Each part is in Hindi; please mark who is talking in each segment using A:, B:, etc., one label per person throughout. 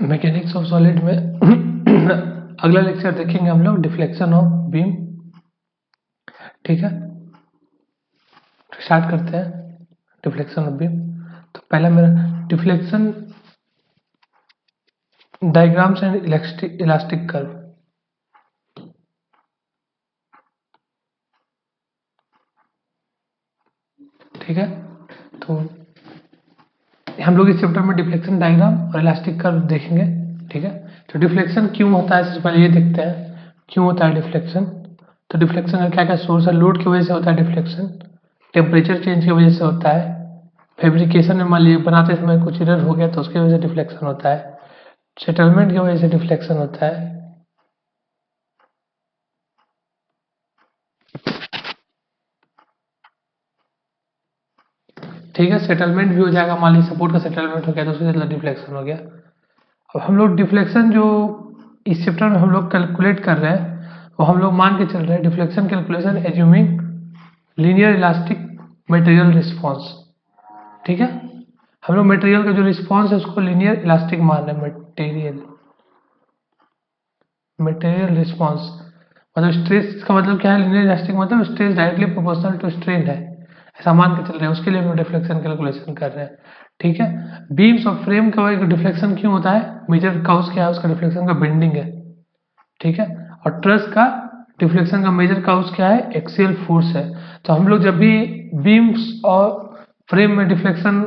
A: मैकेनिक्स ऑफ सॉलिड में अगला लेक्चर देखेंगे हम लोग डिफ्लेक्शन ऑफ बीम। ठीक है, स्टार्ट करते हैं डिफ्लेक्शन ऑफ बीम। तो पहला मेरा deflection diagrams and elastic curve. ठीक है, तो हम लोग इस चैप्टर में डिफ्लेक्शन डायग्राम और इलास्टिक कर्व देखेंगे। ठीक है, तो डिफ्लेक्शन क्यों होता है सबसे पहले ये देखते हैं क्यों होता है डिफ्लेक्शन। तो डिफ्लेक्शन का क्या क्या सोर्स है? लोड की वजह से होता है डिफ्लेक्शन, टेम्परेचर चेंज की वजह से होता है, फैब्रिकेशन में मान लीजिए बनाते समय कुछ एरर हो गया तो उसकी वजह से डिफ्लेक्शन होता है, सेटलमेंट की वजह से डिफ्लेक्शन होता है। ठीक है, सेटलमेंट भी हो जाएगा, मान लीजिए सपोर्ट का सेटलमेंट हो गया तो उसकी वजह से डिफ्लेक्शन हो गया। अब हम लोग डिफ्लेक्शन जो इस चैप्टर में हम लोग कैलकुलेट कर रहे हैं वो हम लोग मान के चल रहे हैं deflection calculation assuming linear elastic material response. ठीक है, हम लोग मटेरियल का जो रिस्पांस है उसको लीनियर इलास्टिक मान रहे हैं। मटेरियल रिस्पांस मतलब स्ट्रेस का मतलब क्या है? लीनियर इलास्टिक मतलब stress directly proportional to strain है, ऐसा मान के चल रहे हैं, उसके लिए हम डिफ्लेक्शन कैलकुलेशन कर रहे हैं। ठीक है, बीम्स और फ्रेम का डिफ्लेक्शन क्यों होता है? मेजर काउस क्या है उसका? डिफ्लेक्शन का बेंडिंग है। ठीक है, और ट्रस का डिफ्लेक्शन का मेजर काउस क्या है? एक्सियल फोर्स है। तो हम लोग जब भी बीम्स और फ्रेम में डिफ्लेक्शन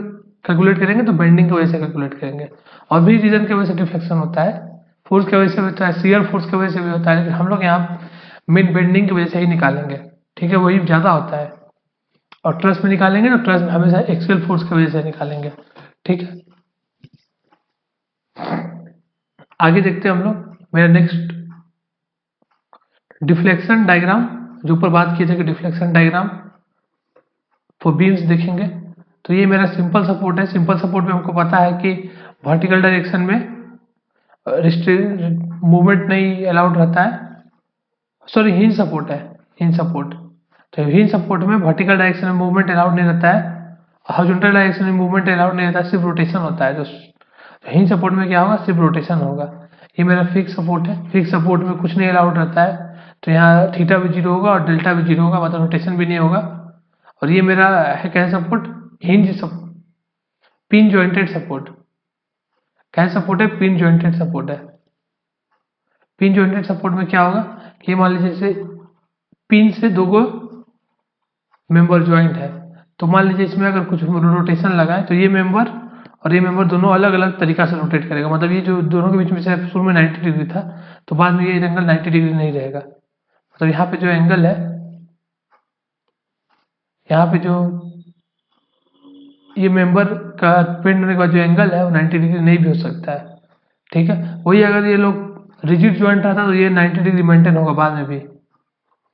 A: कैलकुलेट करेंगे तो बेंडिंग की वजह से कैलकुलेट करेंगे, और भी रीजन की वजह से डिफ्लेक्शन होता है, फोर्स की वजह से भी होता है, शियर फोर्स की वजह से भी होता है, लेकिन हम लोग यहाँ मेन बेंडिंग की वजह से ही निकालेंगे। ठीक है, वही ज़्यादा होता है, और ट्रस में निकालेंगे तो ट्रस में हमेशा एक्सियल फोर्स की वजह से निकालेंगे। ठीक है, आगे देखते हैं हम लोग मेरा नेक्स्ट डिफ्लेक्शन डायग्राम, जो ऊपर बात किए थे कि डिफ्लेक्शन डायग्राम फॉर बीम्स देखेंगे। तो ये मेरा सिंपल सपोर्ट है। सिंपल सपोर्ट में हमको पता है कि वर्टिकल डायरेक्शन में मूवमेंट नहीं अलाउड रहता है, सॉरी हिंज सपोर्ट है, हिंज सपोर्ट। तो हिंज सपोर्ट में वर्टिकल डायरेक्शन में मूवमेंट अलाउड नहीं रहता है, हॉरिजॉन्टल डायरेक्शन में मूवमेंट अलाउड नहीं रहता है, सिर्फ रोटेशन होता है। तो हिंज सपोर्ट में क्या होगा? सिर्फ रोटेशन होगा। ये मेरा फिक्स सपोर्ट है, फिक्स सपोर्ट में कुछ नहीं अलाउड रहता है, तो यहाँ थीटा भी जीरो होगा और डेल्टा भी जीरो होगा, मतलब रोटेशन भी नहीं होगा। और ये मेरा है क्या support? Hinge support, pin jointed support. क्या सपोर्ट है? पिन जॉइंटेड सपोर्ट है। पिन जॉइंटेड सपोर्ट में क्या होगा कि मान लीजिए जैसे पिन से दो गो मेंबर ज्वाइंट है, तो मान लीजिए इसमें अगर कुछ रोटेशन लगाए तो ये मेंबर और ये मेंबर दोनों अलग अलग तरीका से रोटेट करेगा। मतलब ये जो दोनों के बीच में से शुरू में 90 डिग्री था तो बाद में ये एंगल 90 डिग्री नहीं रहेगा। मतलब यहाँ पे जो एंगल है, यहाँ पे जो ये मेंबर का पेंड होने का जो एंगल है वो 90 डिग्री नहीं भी हो सकता है। ठीक है, वही अगर ये लोग रिजिड ज्वाइंट रहता तो ये 90 डिग्री मेंटेन होगा बाद में भी,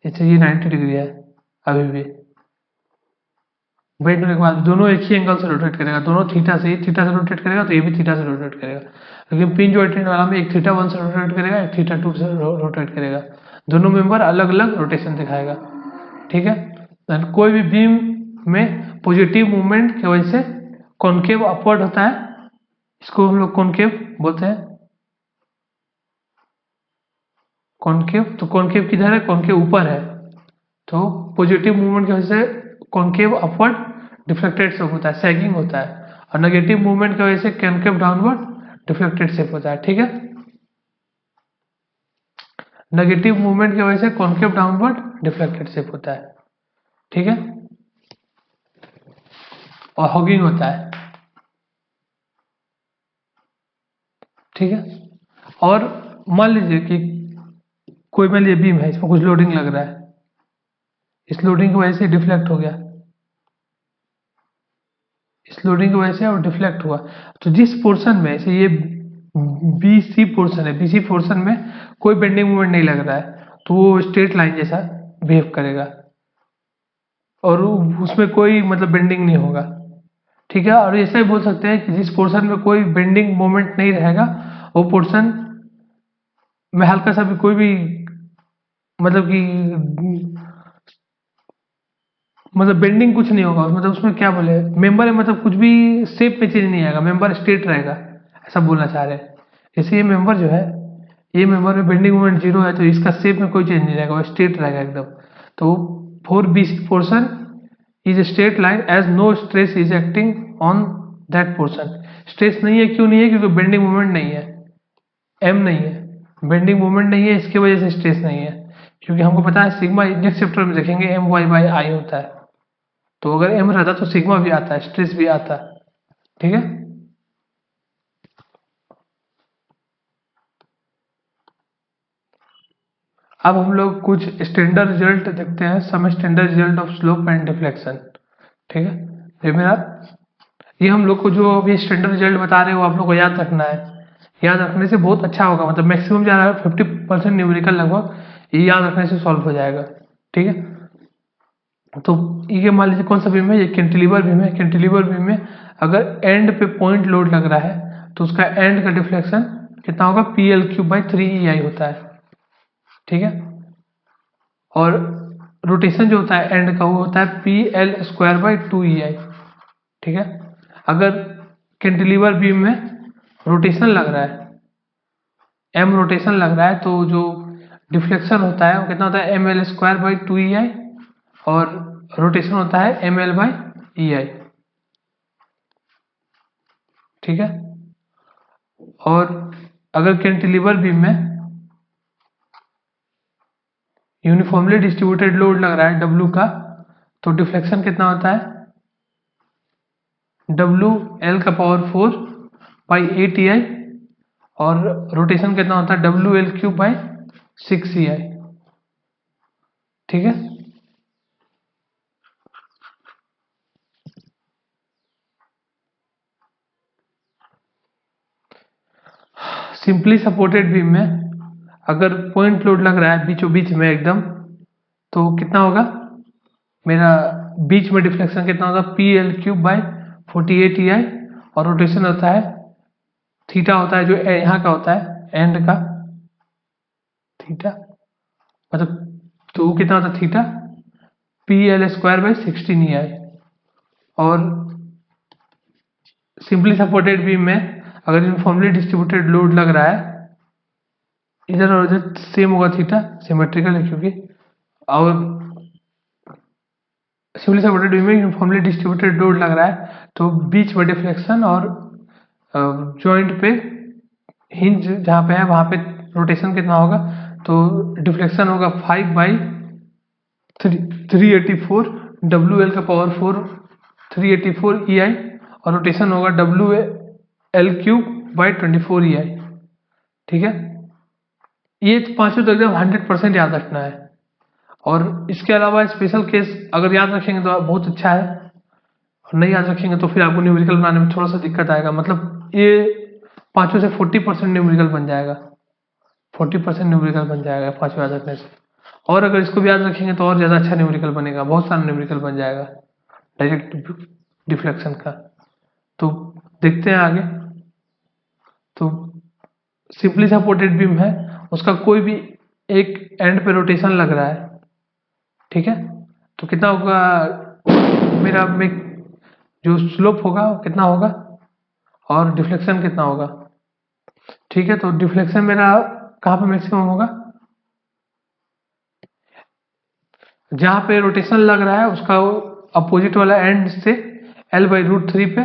A: जैसे ये 90 डिग्री है अभी भी। बेंड होने के बाद दोनों एक ही एंगल से रोटेट करेगा, दोनों थीटा से रोटेट करेगा, तो ये भी थीटा से रोटेट करेगा। लेकिन पिन जॉइंटेड वाला में एक थीटा 1 से रोटेट करेगा, एक थीटा 2 से रोटेट करेगा, दोनों मेंबर अलग अलग रोटेशन दिखाएगा। ठीक है, कोई भी बीम में पॉजिटिव मूवमेंट की वजह से कॉनकेव अपवर्ड होता है, इसको हम लोग कॉनकेव बोलते हैं। कॉनकेव, तो कॉनकेव किधर है? कॉनकेव ऊपर है, तो पॉजिटिव मूवमेंट की वजह से कॉनकेव अपवर्ड डिफ्लेक्टेड शेप होता है, सैगिंग होता है, और नेगेटिव मूवमेंट की वजह से कॉनकेव डाउनवर्ड डिफ्लेक्टेड शेप होता है। ठीक है, नेगेटिव मूवमेंट की वजह से कॉनकेव डाउनवर्ड डिफ्लेक्टेड शेप होता है। ठीक है, और हॉगिंग होता है। ठीक है, और मान लीजिए कि कोई मान लीजिए बीम है, इसमें कुछ लोडिंग लग रहा है, इस लोडिंग की वजह से डिफ्लेक्ट हो गया, इस लोडिंग की वजह से और डिफ्लेक्ट हुआ। तो जिस पोर्शन में से ये BC पोर्शन है, BC पोर्शन में कोई बेंडिंग मूवमेंट नहीं लग रहा है तो वो स्ट्रेट लाइन जैसा बिहेव करेगा और उसमें कोई मतलब बेंडिंग नहीं होगा। ठीक है, और ऐसा ही बोल सकते हैं कि जिस पोर्शन में कोई बेंडिंग मोमेंट नहीं रहेगा वो पोर्शन में हल्का सा भी कोई भी मतलब कि मतलब बेंडिंग कुछ नहीं होगा, मतलब उसमें क्या बोले मेंबर है, मतलब कुछ भी शेप में चेंज नहीं आएगा, मेंबर स्ट्रेट रहेगा, ऐसा बोलना चाह रहे हैं। जैसे ये मेंबर जो है, ये मेंबर में बेंडिंग मोमेंट 0 है, तो इसका शेप में कोई चेंज नहीं रहेगा, वो स्ट्रेट रहेगा एकदम। तो 4BC portion is a straight line as no stress is acting on that portion. Stress नहीं है, क्यों नहीं है? क्योंकि बेंडिंग मोमेंट नहीं है, एम नहीं है, बेंडिंग मोमेंट नहीं है, इसकी वजह से स्ट्रेस नहीं है। क्योंकि हमको पता है सिग्मा, नेक्स्ट चैप्टर में देखेंगे, एम वाई बाई आई होता है। तो अगर एम रहता तो सिग्मा भी आता है, स्ट्रेस भी आता है। ठीक है, अब हम लोग कुछ स्टैंडर्ड रिजल्ट देखते हैं, some standard result of slope and deflection. ठीक है, ये हम लोग को जो अभी स्टैंडर्ड रिजल्ट बता रहे हो आप लोग को याद रखना है। याद रखने से बहुत अच्छा होगा, मतलब मैक्सिमम जा रहा है 50% न्यूमेरिकल लगभग ये याद रखने से सॉल्व हो जाएगा। ठीक है, तो ये मान लीजिए कौन सा बीम है, ये कैंटिलीवर बीम है। कैंटिलीवर बीम में अगर एंड पे पॉइंट लोड लग रहा है तो उसका एंड का डिफ्लेक्शन कितना होगा, PL³/3EI होता है। ठीक है, और रोटेशन जो होता है एंड का वो होता है PL²/2EI। ठीक है, अगर कैंटिलीवर बीम में रोटेशन लग रहा है, m रोटेशन लग रहा है, तो जो डिफ्लेक्शन होता है वो कितना होता है, ML²/2EI, और रोटेशन होता है ML/EI। ठीक है, और अगर कैंटिलीवर बीम में यूनिफॉर्मली डिस्ट्रीब्यूटेड लोड लग रहा है W का, तो डिफ्लेक्शन कितना होता है, WL⁴/8EI, और रोटेशन कितना होता है, WL³/6EI। ठीक है, सिंपली सपोर्टेड बीम में अगर पॉइंट लोड लग रहा है बीचों बीच में एकदम, तो कितना होगा, मेरा बीच में डिफ्लेक्शन कितना होगा, PL³/48EI, और रोटेशन होता है थीटा, होता है जो यहाँ का होता है एंड का थीटा, मतलब तो वो कितना होता है थीटा, PL²/16EI। और सिंपली सपोर्टेड बीम में अगर यूनिफॉर्मली डिस्ट्रीब्यूटेड लोड लग रहा है, इधर और इधर सेम होगा थीटा, सिमेट्रिकल है क्योंकि, और सिंपली सपोर्टेड बीम में यूनिफॉर्मली डिस्ट्रीब्यूटेड लोड लग रहा है, तो बीच में डिफ्लेक्शन और जॉइंट पे हिंज जहाँ पे है वहाँ पे रोटेशन कितना होगा, तो डिफ्लेक्शन होगा 5/384 WL⁴ 384EI, और रोटेशन होगा WL³/24EI। ठीक है, ये पांचों तो एकदम 100% याद रखना है। और इसके अलावा स्पेशल केस अगर याद रखेंगे तो बहुत अच्छा है, और नहीं याद रखेंगे तो फिर आपको न्यूमेरिकल बनाने में थोड़ा सा दिक्कत आएगा। मतलब ये पांचों से 40% न्यूमेरिकल बन जाएगा, 40% न्यूमेरिकल बन जाएगा पांचों याद रखने से। और अगर इसको भी याद रखेंगे तो और ज़्यादा अच्छा न्यूमेरिकल बनेगा, बहुत सारा न्यूमेरिकल बन जाएगा डायरेक्ट डिफ्लेक्शन का। तो देखते हैं आगे। तो सिंपली सपोर्टेड बीम है, उसका कोई भी एक एंड पे रोटेशन लग रहा है। ठीक है, तो कितना होगा मेरा में जो स्लोप होगा वो कितना होगा, और डिफ्लेक्शन कितना होगा। ठीक है, तो डिफ्लेक्शन मेरा कहाँ पे मैक्सिमम होगा, जहाँ पे रोटेशन लग रहा है उसका अपोजिट वाला एंड से L/√3 पे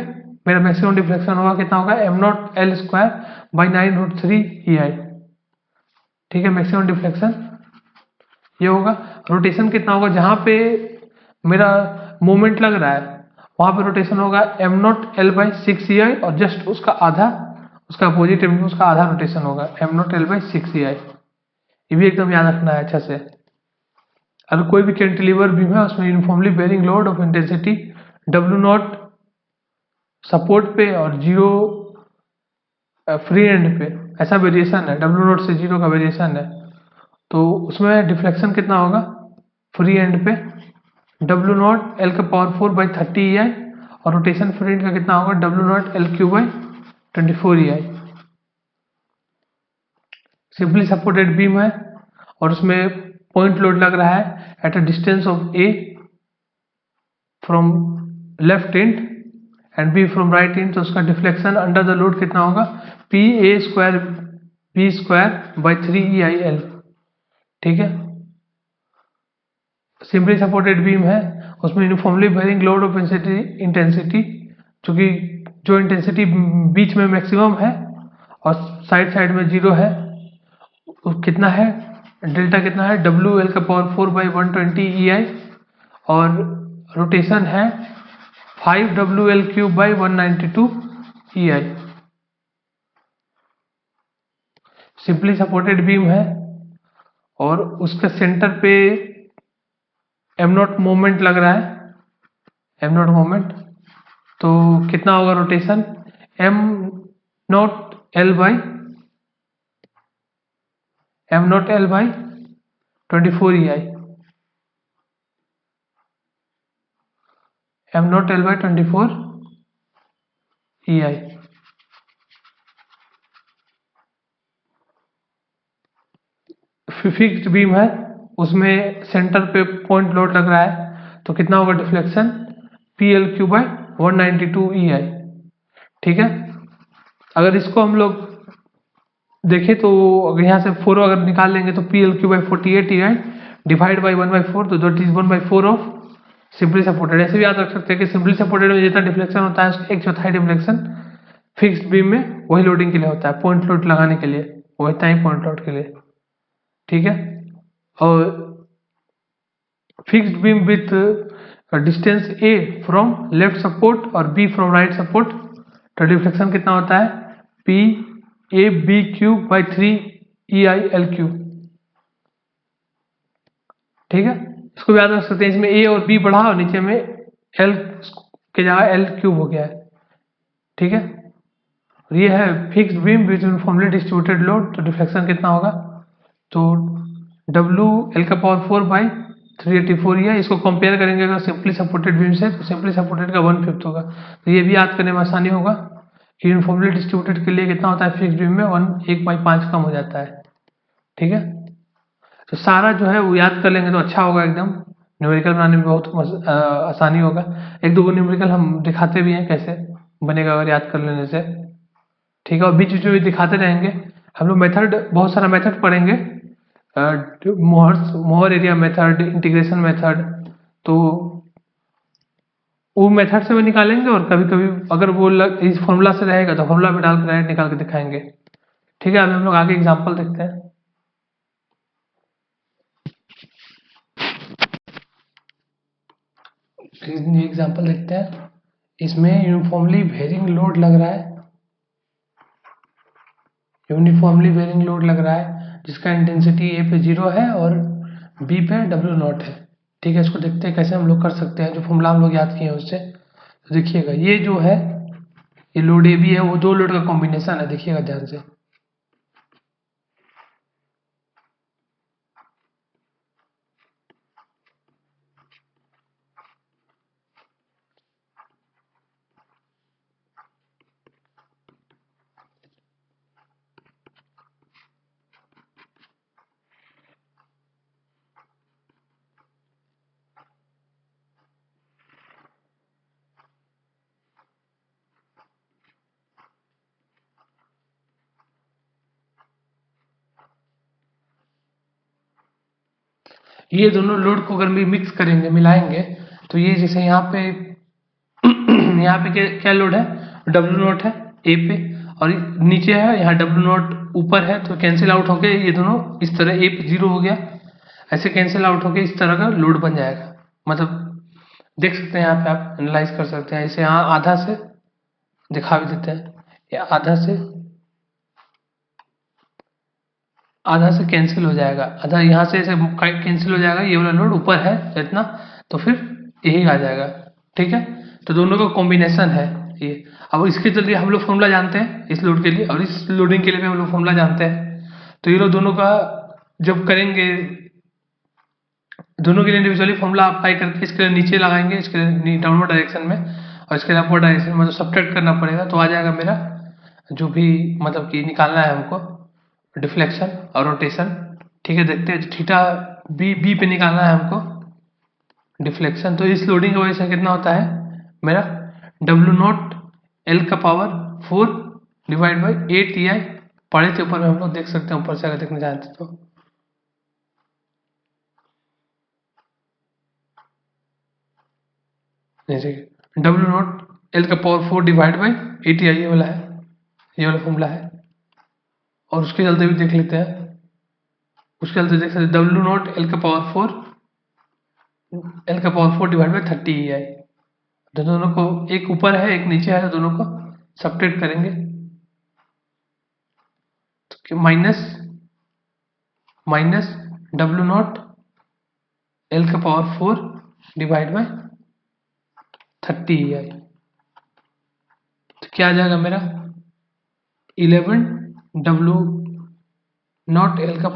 A: मेरा मैक्सिमम डिफ्लेक्शन होगा, कितना होगा, m0L²/9√3EI। ठीक है, मैक्सिमम डिफ्लेक्शन ये होगा। रोटेशन कितना होगा, जहाँ पे मेरा मोमेंट लग रहा है वहाँ पे रोटेशन होगा m0L/6EI, और जस्ट उसका आधा, उसका अपोजिट एंड उसका आधा रोटेशन होगा m0L/6EI। ये भी एकदम याद रखना है अच्छा से। अगर कोई भी कैंटिलीवर बीम है उसमें uniformly varying load of intensity W0 support पे और 0 फ्री एंड पे, ऐसा वेरिएशन है, W0 से 0 का वेरिएशन है, तो उसमें डिफ्लेक्शन कितना होगा फ्री एंड पे, W0 L⁴/30EI, और रोटेशन फ्री एंड का कितना होगा, W0 L³/24EI। Simply supported beam है और उसमें पॉइंट लोड लग रहा है at a distance of A from left end and b from right in, तो उसका डिफ्लेक्शन अंडर द लोड कितना होगा, P a square b square by 3EIL। ठीक है, सिंपली सपोर्टेड बीम है, उसमें uniformly varying load of intensity, चूंकि जो इंटेंसिटी बीच में मैक्सिमम है और साइड साइड में जीरो है, कितना है, डेल्टा कितना है, WL का पावर 4/120 EI, और रोटेशन है 5WL³/192 EI। Simply supported beam है और उसके सेंटर पे m0 मोमेंट लग रहा है, m0 मोमेंट, तो कितना होगा rotation, m0L/24 EI, m0L/24 EI। Fixed beam है, उसमें सेंटर पे पॉइंट लोड लग रहा है, तो कितना होगा डिफ्लेक्शन, PL³/192 EI। ठीक है, अगर इसको हम लोग देखें तो अगर यहाँ से 4 अगर निकाल लेंगे तो PL³/48 EI डिवाइड बाई 1/4, तो that is 1/4 of simply supported. ऐसे भी याद रख सकते हैं कि सिंपली सपोर्टेड में जितना डिफ्लेक्शन होता है उसका 1/4 डिफ्लेक्शन फिक्स्ड बीम में वही लोडिंग के लिए होता है, पॉइंट लोड लगाने के लिए, वही टाइम पॉइंट लोड के लिए। ठीक है, और fixed beam width distance A from left support और B फ्रॉम राइट सपोर्ट, तो डिफ्लेक्शन कितना होता है, PAB³/3EIL³। ठीक है, इसको भी याद रख सकते हैं, इसमें A और B बढ़ा और नीचे में L के जगह L³ हो गया है। ठीक है, और ये है fixed beam width uniformly distributed load, तो डिफ्लेक्शन कितना होगा, तो WL⁴/384 EI। इसको कंपेयर करेंगे अगर सिंपली सपोर्टेड बीम से, तो सिंपली सपोर्टेड का 1/5 होगा, तो ये भी याद करने में आसानी होगा कि यूनिफॉर्मली डिस्ट्रीब्यूटेड के लिए कितना होता है, फिक्स्ड बीम में 1/5 कम हो जाता है। ठीक है, तो सारा जो है वो याद कर लेंगे तो अच्छा होगा, एकदम न्यूमेरिकल बनाने में बहुत आसानी होगा। एक दो न्यूमेरिकल हम दिखाते भी हैं कैसे बनेगा अगर याद कर लेने से। ठीक है, और बीच बीच में भी दिखाते रहेंगे हम लोग, मेथड बहुत सारा मेथड पढ़ेंगे, मोहर एरिया मेथड, इंटीग्रेशन मेथड, तो वो मेथड से भी निकालेंगे, और कभी कभी अगर वो इस फॉर्मूला से रहेगा तो फॉर्मूला में डाल कर निकाल के दिखाएंगे। ठीक है, अभी हम लोग आगे एग्जाम्पल देखते हैं। एग्जाम्पल देखते हैं, इसमें यूनिफॉर्मली वेरिंग लोड लग रहा है, यूनिफॉर्मली वेरिंग लोड लग रहा है जिसका इंटेंसिटी A पे 0 है और B पे W0 है। ठीक है, इसको देखते हैं कैसे हम लोग कर सकते हैं, जो फॉर्मूला हम लोग याद किए हैं उससे। तो देखिएगा, ये जो है ये लोड AB है, वो दो लोड का कॉम्बिनेशन है, देखिएगा ध्यान से। ये दोनों लोड को अगर मिक्स करेंगे, मिलाएंगे, तो ये जैसे यहाँ पे यहाँ पे क्या लोड है, W0 है A पे, और नीचे है यहाँ W0 ऊपर है, तो कैंसिल आउट होके ये दोनों इस तरह A पे 0 हो गया, ऐसे कैंसिल आउट होके इस तरह का लोड बन जाएगा। मतलब देख सकते हैं यहाँ पे, आप एनालाइज कर सकते हैं। इसे यहाँ आधा से दिखा भी देते हैं, या आधा से कैंसिल हो जाएगा, आधा यहाँ से ऐसे कैंसिल हो जाएगा, ये वाला लोड ऊपर है इतना, तो फिर यही आ जाएगा। ठीक है, तो दोनों का कॉम्बिनेशन है ये। अब इसके लिए हम लोग फॉर्मूला जानते हैं इस लोड के लिए, और इस लोडिंग के लिए भी हम लोग फॉर्मूला जानते हैं। तो ये लोग दोनों का जब करेंगे, दोनों के लिए इंडिविजुअली फॉर्मूला अप्लाई करके इसके लिए नीचे लगाएंगे, इसके लिए डाउनवर्ड डायरेक्शन में, और इसके लिए अपवर्ड डायरेक्शन में, तो सब्ट्रैक्ट करना पड़ेगा, तो आ जाएगा मेरा जो भी मतलब कि निकालना है हमको, डिफ्लेक्शन और रोटेशन। ठीक है, देखते हैं, थीटा बी पे निकालना है हमको डिफ्लेक्शन। तो इस लोडिंग की वजह से कितना होता है मेरा डब्ल्यू नॉट एल का पावर 4 डिवाइड बाई 8 ई आई। पढ़े थे ऊपर में हम लोग, देख सकते हैं ऊपर से अगर देखना चाहते तो। जैसे डब्ल्यू नॉट एल का पावर 4 डिवाइड बाई 8 ई आई, ये वाला है, ये वाला फॉर्मूला है। और उसके चलते भी देख लेते हैं, उसके चलते देख सकते डब्ल्यू नॉट एल का पावर 4 डिवाइड बाई 30 ई आई। दोनों को, एक ऊपर है एक नीचे है, तो दोनों को सब्ट्रैक्ट करेंगे तो माइनस डब्ल्यू नॉट एल का power 4 divide by 30 E I. तो क्या आ जाएगा मेरा 11 डब्ल्यू नॉट एल का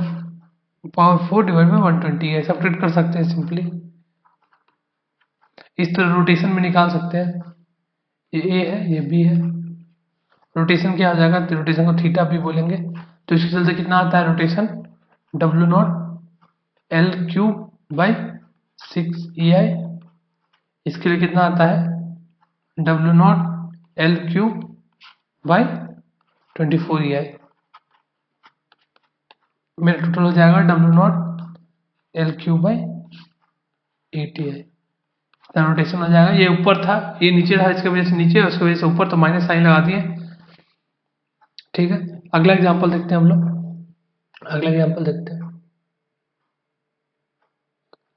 A: पावर 4 डिवाइड बाई 120 है। सब्ट्रैक्ट कर सकते हैं सिंपली, इस तरह रोटेशन में निकाल सकते हैं। ये ए है, ये बी है। रोटेशन क्या आ जाएगा, तो रोटेशन को थीटा भी बोलेंगे। तो इसके चलते कितना आता है rotation, W naught L cube by 6 ई आई। इसके लिए कितना आता है W naught L cube by 24 ई आई। मेरा टोटल हो जाएगा W naught L cube by 8 E I. Rotation हो जाएगा, ये ऊपर था ये नीचे था, इसके वजह से नीचे, उसकी वजह से ऊपर, तो माइनस साइन लगा दिए। ठीक है, अगला एग्जांपल देखते हैं हम लोग। अगला एग्जांपल देखते हैं।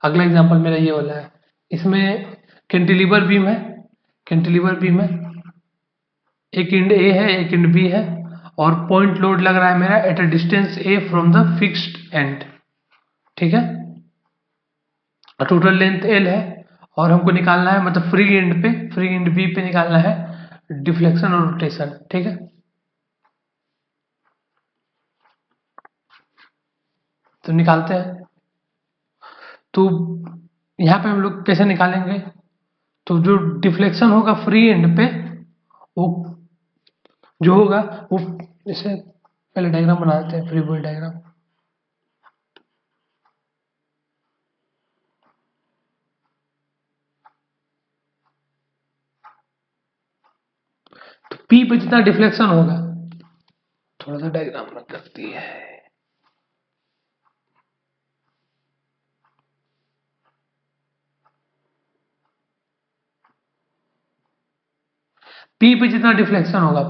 A: अगला एग्जांपल मेरा ये वाला है। इसमें कैंटिलीवर बीम है, कैंटिलीवर बीम है, एक एंड ए है एक एंड बी है, और पॉइंट लोड लग रहा है मेरा eight a distance A from the fixed and. ठीक है, टोटल लेंथ एल है, और हमको निकालना है, मतलब फ्री एंड पे, फ्री एंड बी पे निकालना है डिफ्लेक्शन और रोटेशन। ठीक है, तो निकालते हैं। तो यहाँ पे हम लोग कैसे निकालेंगे, तो जो डिफ्लेक्शन होगा फ्री एंड पे, वो जो होगा वो, जैसे पहले डायग्राम बना देते हैं, फ्री बॉडी डायग्राम। तो पी पे जितना डिफ्लेक्शन होगा, थोड़ा सा डायग्राम में करती है, पी पे जितना डिफ्लेक्शन होगा,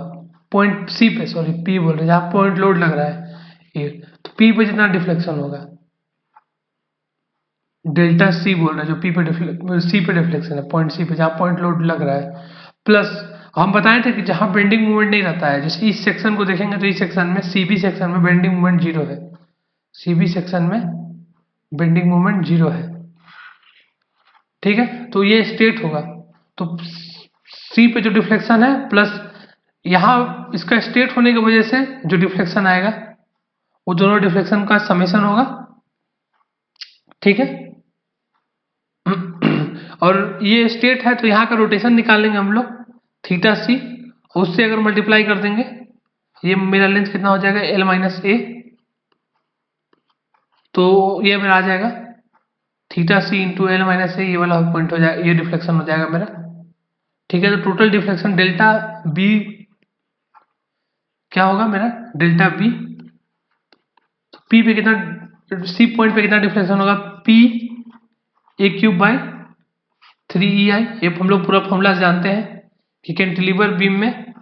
A: पॉइंट सी पे, सॉरी पी बोल रहे, जहां पॉइंट लोड लग रहा है ये, तो पी पे जितना डिफ्लेक्शन होगा, डेल्टा सी बोल रहा है, जो पी पे सी पे डिफ्लेक्शन है, पॉइंट सी पे जहां पॉइंट लोड लग रहा है, प्लस हम बताए थे कि जहां बेंडिंग मूवमेंट नहीं रहता है, जैसे इस सेक्शन को देखेंगे तो इस सेक्शन में, सीबी सेक्शन में बेंडिंग मूवमेंट 0 है, सीबी सेक्शन में बेंडिंग मूवमेंट 0 है। ठीक है, तो ये स्टेट होगा, तो सी पे जो डिफ्लेक्शन है प्लस यहाँ इसका स्टेट होने की वजह से जो डिफ्लेक्शन आएगा, वो दोनों डिफ्लेक्शन का समेशन होगा। ठीक है, और ये स्टेट है, तो यहाँ का रोटेशन निकालेंगे हम लोग थीटा सी, उससे अगर मल्टीप्लाई कर देंगे, ये मेरा लेंथ कितना हो जाएगा एल माइनस ए, तो ये मेरा आ जाएगा theta c into l minus ए, ये वाला पॉइंट हो जाएगा, ये डिफ्लेक्शन हो जाएगा मेरा। ठीक है, तो टोटल डिफ्लेक्शन डेल्टा बी क्या होगा मेरा, डेल्टा बी, पी पे कितना, सी पॉइंट पे कितना डिफ्लेक्शन होगा, P a cube by 3 E आई। ये हम लोग पूरा फॉर्मूला जानते हैं कि कैंटिलीवर बीम में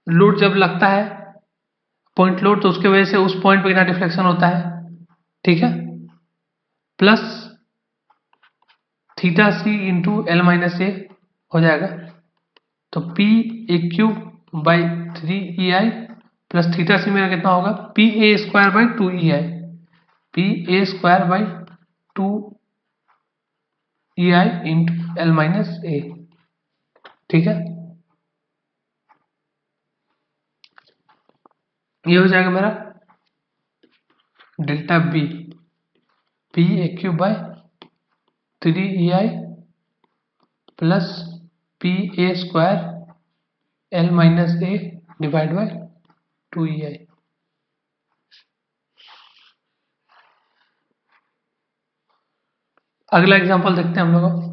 A: लोड जब लगता है, पॉइंट लोड, तो उसके वजह से उस पॉइंट पे कितना डिफ्लेक्शन होता है। ठीक है, plus theta c into l minus a हो जाएगा, तो P a cube by 3 E I plus theta c मेरा कितना होगा, P a square by 2 E I, P a square by 2 E I into l minus a. ठीक है, ये हो जाएगा मेरा delta b, P a cube by 3 E I plus P a square l minus a divide by 2 E आई। अगला एग्जांपल देखते हैं हम लोग।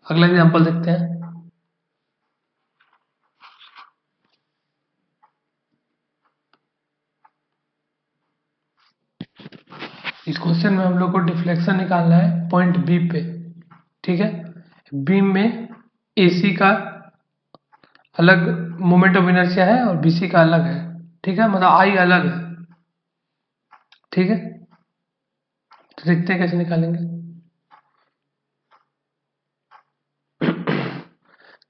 A: अगला एग्जांपल देखते हैं। इस क्वेश्चन में हम लोग को डिफ्लेक्शन निकालना है पॉइंट बी पे, ठीक है। बीम में एसी का अलग मोमेंट ऑफ इनर्शिया है और बीसी का अलग है, ठीक है, मतलब आई अलग है, ठीक है। तो देखते हैं कैसे निकालेंगे।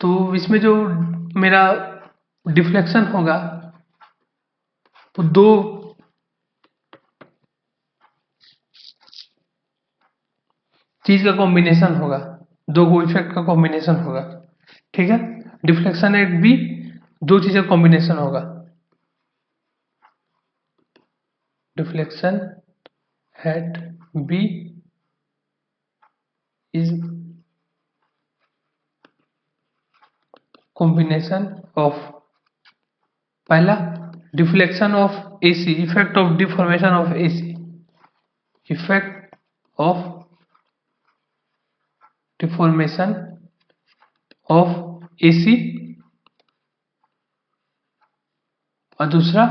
A: तो इसमें जो मेरा डिफ्लेक्शन होगा तो दो चीज का कॉम्बिनेशन होगा, दो को इफेक्ट का कॉम्बिनेशन होगा, ठीक है। डिफ्लेक्शन एट बी दो चीज का कॉम्बिनेशन होगा। Deflection at B is combination of, पहला deflection of AC, effect of deformation of AC, effect of deformation of AC, और दूसरा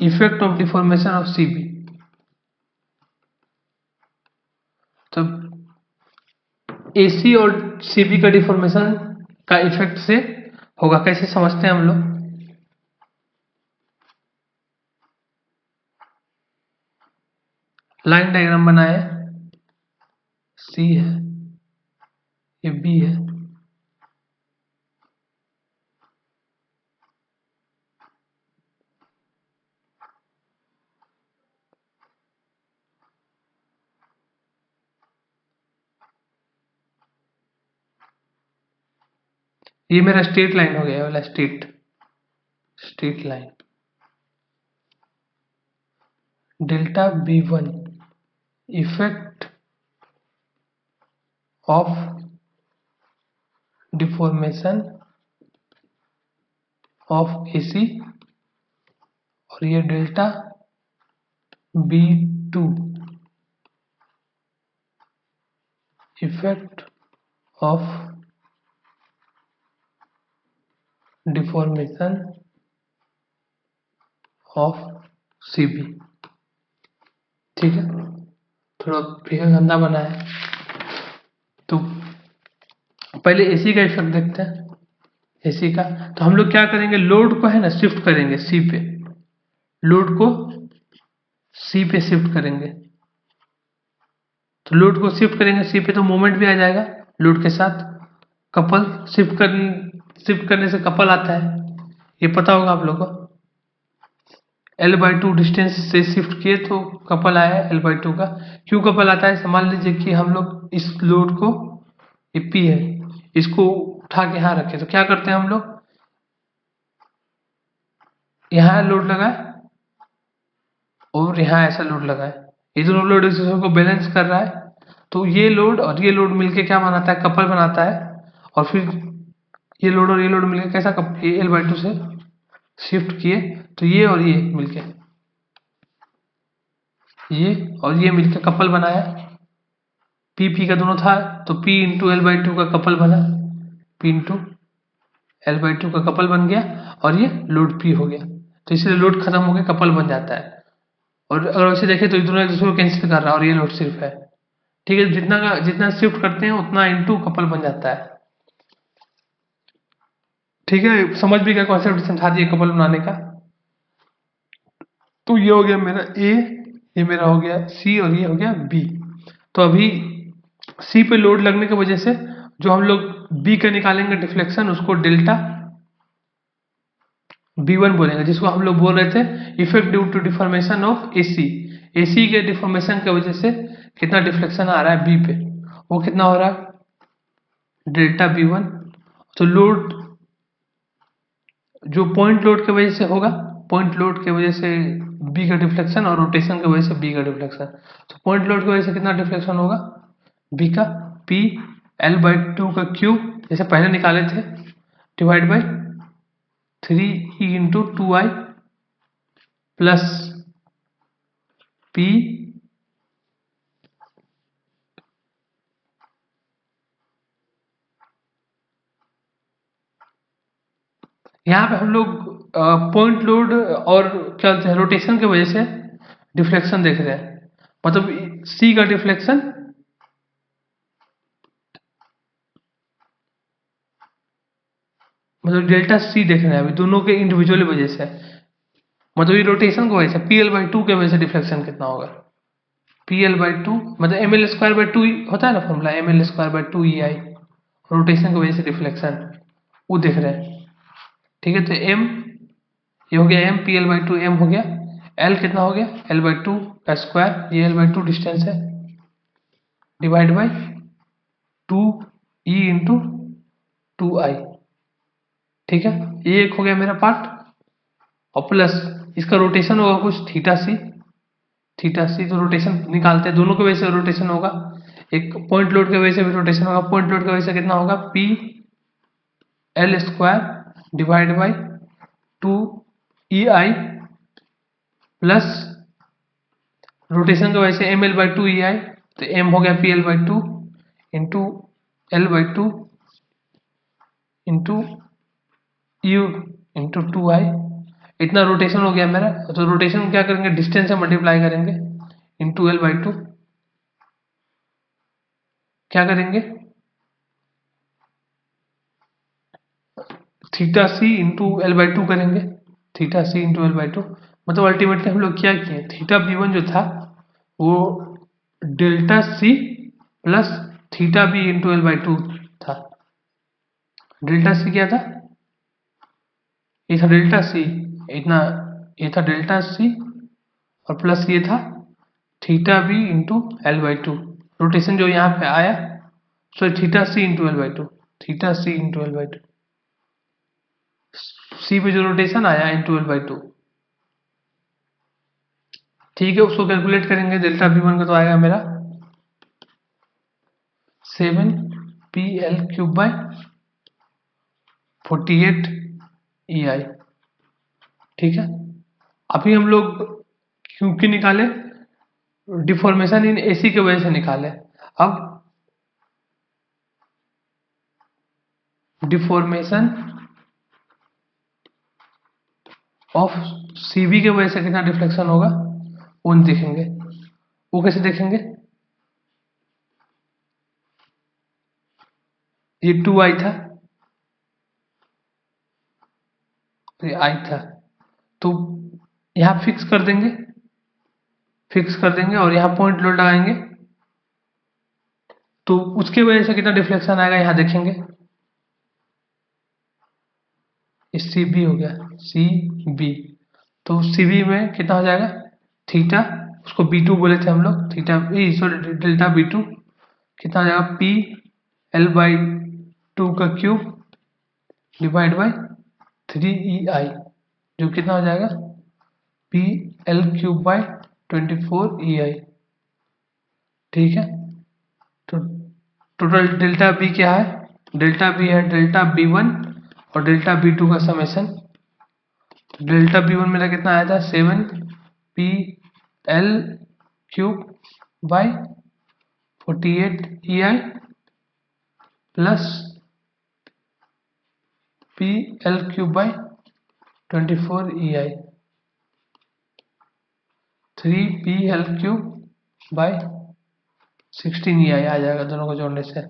A: effect of deformation of CB. तो एसी और सीबी का डिफॉर्मेशन का इफेक्ट से होगा, कैसे समझते हैं हम लोग। लाइन डायग्राम बनाए, सी है, ये बी है, ये मेरा स्ट्रेट लाइन हो गया वाला, straight line. Delta B one effect of deformation of AC, और ये delta B two effect of deformation of CB, ठीक है। थोड़ा फिगर गंदा बना है, तो पहले एसी का इफेक्ट देखते हैं। एसी का तो हम लोग क्या करेंगे, लोड को है ना शिफ्ट करेंगे सी पे, लोड को सी पे शिफ्ट करेंगे। तो लोड को शिफ्ट करेंगे सी पे तो मोमेंट भी आ जाएगा लोड के साथ, कपल शिफ्ट करने से कपल आता है, ये पता होगा आप लोगों को। L/2 डिस्टेंस से शिफ्ट किए तो कपल आया है L/2 का। क्यों कपल आता है, मान लीजिए कि हम लोग इस लोड को, ये P है, इसको उठा के यहाँ रखे, तो क्या करते हैं हम लोग, यहाँ लोड लगाए और यहाँ ऐसा लोड लगाए, ये दोनों लोड एक दूसरे को बैलेंस कर रहा है। तो ये लोड और ये लोड मिलके क्या बनाता है, कपल बनाता है। और फिर ये लोड और ये लोड मिलके कैसा ये L/2 से शिफ्ट किए, तो ये और ये मिलके, ये और ये मिलके कपल बनाया। पी का दोनों था तो P इंटू L/2 का कपल बना, P इंटू L/2 का कपल बन गया, और ये लोड P हो गया। तो इसलिए लोड खत्म हो गया, कपल बन जाता है। और अगर वैसे देखें तो ये दोनों एक दूसरे को कैंसिल कर रहा है और ये लोड सिर्फ है, ठीक है। जितना शिफ्ट करते हैं उतना इंटू कपल बन जाता है, ठीक है। समझ भी गया कॉन्सेप्ट, समझा दिए कपल बनाने का। तो ये हो गया मेरा ए, ये मेरा हो गया सी, और ये हो गया बी। तो अभी सी पे लोड लगने की वजह से जो हम लोग बी का निकालेंगे डिफ्लेक्शन, उसको डेल्टा B1 बोलेंगे, जिसको हम लोग बोल रहे थे effect due to deformation of AC. AC के डिफॉर्मेशन की वजह से कितना डिफ्लेक्शन आ रहा है बी पे, वो कितना हो रहा है डेल्टा B1। तो लोड जो पॉइंट लोड की वजह से होगा, पॉइंट लोड की वजह से बी का डिफ्लेक्शन, और रोटेशन की वजह से बी का डिफ्लेक्शन। तो पॉइंट लोड की वजह से कितना डिफ्लेक्शन होगा बी का, P L/2 का क्यूब जैसे पहले निकाले थे, divide by 3E into 2I plus P यहाँ पे हम लोग पॉइंट लोड और क्या बोलते हैं रोटेशन की वजह से डिफ्लेक्शन देख रहे हैं, मतलब सी का डिफ्लेक्शन मतलब डेल्टा सी देख रहे हैं अभी दोनों के इंडिविजुअल वजह से, मतलब ये रोटेशन की वजह से PL/2 के वजह से डिफ्लेक्शन कितना होगा, PL/2 मतलब ml² 2 होता है ना फॉर्मूला, ml² 2 EI, रोटेशन की वजह से डिफ्लेक्शन वो देख रहे हैं। ठीक है, तो m ये हो गया m, PL/2 m हो गया, l कितना हो गया L/2 का स्क्वायर, ये L/2 डिस्टेंस है, divide by 2E into 2I। ठीक है, ये एक हो गया मेरा पार्ट, और प्लस इसका रोटेशन होगा कुछ थीटा सी, तो रोटेशन निकालते हैं, दोनों की वजह से रोटेशन होगा, एक पॉइंट लोड की वजह से भी रोटेशन होगा, पॉइंट लोड की वजह से कितना होगा PL² divide by 2EI plus rotation की वजह से ml/2 EI, तो m हो गया PL/2 into L/2 into U into 2I, इतना रोटेशन हो गया मेरा। तो रोटेशन क्या करेंगे, डिस्टेंस से मल्टीप्लाई करेंगे इंटू L/2, क्या करेंगे थीटा सी इंटू L/2 करेंगे, थीटा सी इंटू L/2, मतलब अल्टीमेटली हम लोग क्या किए, थीटा B1 जो था वो delta C plus theta B into L/2 था। डेल्टा सी क्या था, ये था डेल्टा सी, इतना ये था डेल्टा सी, और प्लस ये था theta B into L/2, rotation जो यहाँ पे आया, sorry theta c into L/2, theta c into L/2, सी पे जो रोटेशन आया इंटू L/2। ठीक है, उसको कैलकुलेट करेंगे, डेल्टा B1 का तो आएगा मेरा 7PL³/48 EI। ठीक है, अभी हम लोग क्योंकि निकाले डिफॉर्मेशन इन AC की वजह से निकाले, अब डिफॉर्मेशन ऑफ CB की वजह से कितना डिफ्लेक्शन होगा वो देखेंगे। वो कैसे देखेंगे, ये 2I था, ये I था, तो यहाँ फिक्स कर देंगे, और यहाँ पॉइंट लोड लगाएंगे, तो उसके वजह से कितना डिफ्लेक्शन आएगा यहाँ देखेंगे। CB हो गया, CB, तो CB में कितना हो जाएगा थीटा, उसको B2 बोले थे हम लोग, थीटा सॉरी डेल्टा B2 कितना हो जाएगा PL/2 का क्यूब डिवाइड बाई 3EI, जो कितना हो जाएगा PL³/24 EI। ठीक है, तो टोटल डेल्टा बी क्या है, डेल्टा बी है डेल्टा B1 और डेल्टा B2 का समेशन। तो डेल्टा B1 मेरा कितना आया था 7PL³/48 EI plus PL³/24 EI, 3PL³/16 EI आ जाएगा दोनों को जोड़ने से।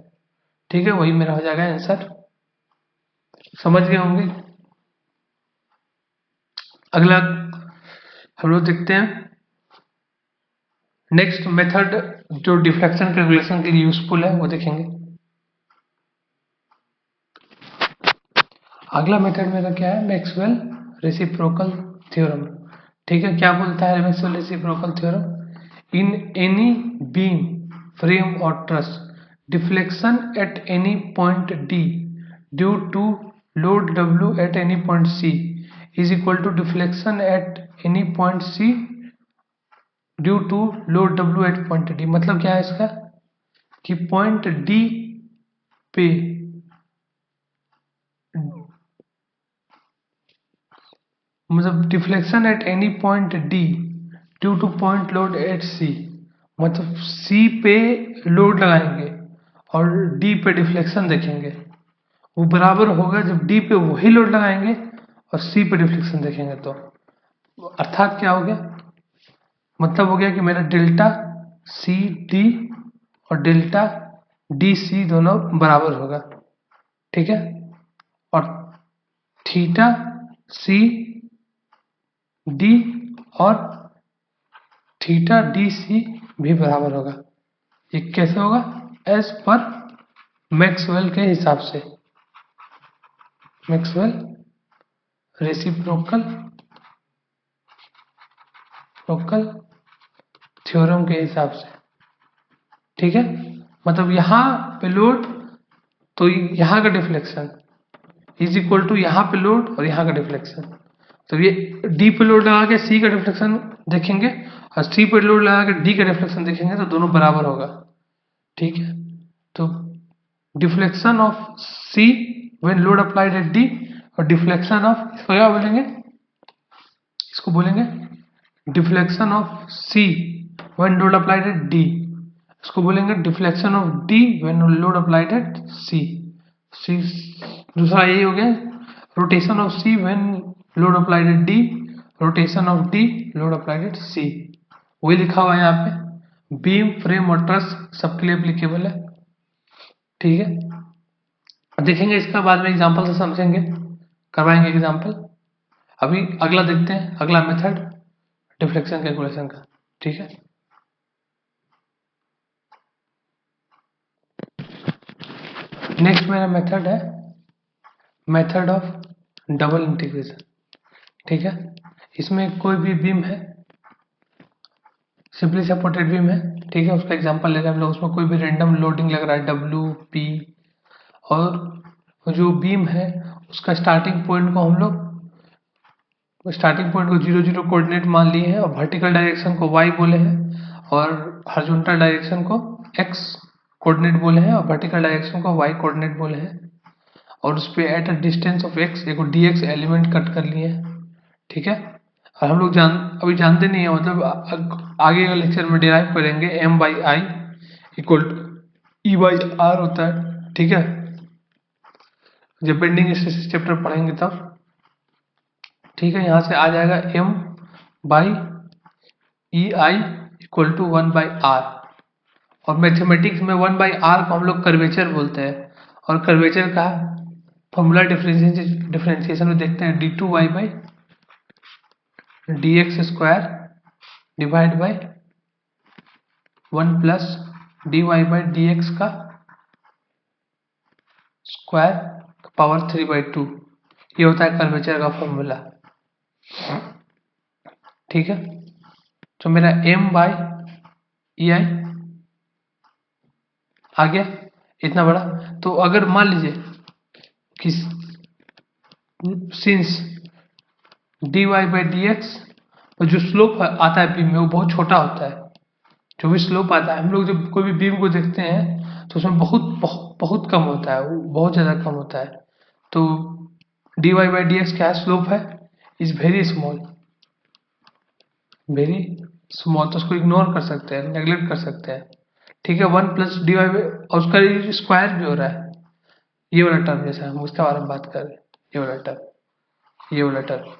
A: ठीक है, वही मेरा हो जाएगा आंसर, समझ गए होंगे। अगला हम लोग देखते हैं नेक्स्ट मेथड जो डिफ्लेक्शन कैलकुलेशन के लिए यूजफुल है वो देखेंगे। अगला मेथड मेरा क्या है, मैक्सवेल रेसिप्रोकल थ्योरम। ठीक है, क्या बोलता है Maxwell reciprocal theorem, in any beam frame और truss deflection at any point D due to load W at any point C is equal to deflection at any point C due to load W at point D। मतलब क्या है इसका कि पॉइंट D पे मतलब deflection at any point D due two point load at C, मतलब C पे लोड लगाएंगे और D पे डिफ्लेक्शन देखेंगे, वो बराबर होगा जब D पे वही लोड लगाएंगे और सी पे डिफ्लेक्शन देखेंगे तो अर्थात क्या हो गया, मतलब हो गया कि मेरा डेल्टा सी डी और डेल्टा डी सी दोनों बराबर होगा, ठीक है, और थीटा सी डी और थीटा डी सी भी बराबर होगा। ये कैसे होगा, एज पर मैक्सवेल के हिसाब से, मैक्सवेल रेसिप्रोकल थ्योरम के हिसाब से, ठीक है। मतलब यहाँ पे लोड तो यहाँ का डिफ्लेक्शन इज इक्वल टू यहाँ पे लोड और यहाँ का डिफ्लेक्शन, तो ये डी पे लोड लगा के सी का डिफ्लेक्शन देखेंगे और सी पे लोड लगा के डी का डिफ्लेक्शन देखेंगे तो दोनों बराबर होगा, ठीक है। तो deflection of C when load applied at D और डिफ्लेक्शन ऑफ, इसको क्या बोलेंगे, इसको बोलेंगे deflection of C when load applied at D, इसको बोलेंगे deflection of D when load applied at C. C दूसरा यही हो गया, rotation of C when load applied at D, rotation of D load applied at C, वही लिखा हुआ है यहाँ पे। बीम फ्रेम और ट्रस सबके लिए एप्लीकेबल है, ठीक है। देखेंगे इसका बाद में एग्जांपल से समझेंगे, करवाएंगे एग्जांपल। अभी अगला देखते हैं, अगला मेथड डिफ्लेक्शन कैलकुलेशन का, ठीक है। नेक्स्ट मेरा मेथड है मेथड ऑफ डबल इंटीग्रेशन, ठीक है। इसमें कोई भी बीम है, सिंपली सपोर्टेड बीम है, ठीक है, उसका एग्जांपल ले रहे हैं हम लोग। उसमें कोई भी रैंडम लोडिंग लग रहा है डब्ल्यू पी, और जो बीम है उसका स्टार्टिंग पॉइंट को हम लोग स्टार्टिंग पॉइंट को 0 0 कोऑर्डिनेट मान लिए हैं और वर्टिकल डायरेक्शन को y बोले हैं और हॉरिजॉन्टल डायरेक्शन को x कोऑर्डिनेट बोले हैं और वर्टिकल डायरेक्शन को y कोऑर्डिनेट बोले हैं, और उस पे eight a distance of x एक dx एलिमेंट कट कर लिए हैं, ठीक है। और हम लोग अभी जानते नहीं है, मतलब आगे का लेक्चर में डिराइव करेंगे m by I equal to E by R होता है, ठीक है, जब बेंडिंग स्ट्रेस चैप्टर पढ़ेंगे तब, ठीक है। यहाँ से आ जाएगा m by E I equal to 1 by R, और मैथमेटिक्स में 1 बाई आर को हम लोग कर्वेचर बोलते हैं, और कर्वेचर का फॉर्मूला डिफरेंशिएशन में देखते हैं d2y by dx square divide by 1 plus dy by dx का स्क्वायर पावर 3/2, ये होता है कर्वेचर का फॉर्मूला, ठीक है। तो मेरा m बाई ई आई आ गया इतना बड़ा। तो अगर मान लीजिए कि सिंस dy बाई dx जो स्लोप आता है बीम में वो बहुत छोटा होता है, जो भी स्लोप आता है, हम लोग जब कोई भी बीम को देखते हैं तो उसमें बहुत कम होता है, बहुत ज़्यादा कम होता है। तो dy बाई dx क्या स्लोप है, इज वेरी स्मॉल, तो उसको इग्नोर कर सकते हैं, नेग्लेक्ट कर सकते हैं, ठीक है। 1 प्लस dy और उसका स्क्वायर भी हो रहा है, ये वाला टर्म जैसा हम उसके बारे में बात कर रहे हैं, ये वाला टर्म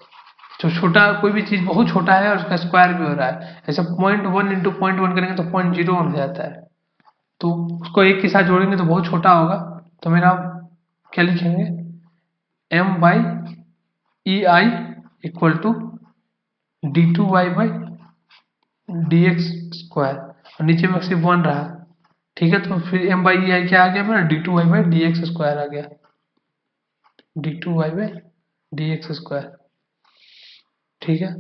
A: जो छोटा, कोई भी चीज़ बहुत छोटा है और उसका स्क्वायर भी हो रहा है, ऐसा 0.1 इंटू 0.1 करेंगे तो 0.01 हो जाता है, तो उसको एक के साथ जोड़ेंगे तो बहुत छोटा होगा। तो मेरा क्या लिखेंगे, m by E I equal to d2y by dx square, और नीचे में सिर्फ 1 रहा, ठीक है। तो फिर m बाई ई आई क्या आ गया मेरा, d2y बाई dx स्क्वायर आ गया, d2y बाई dx स्क्वायर, ठीक है।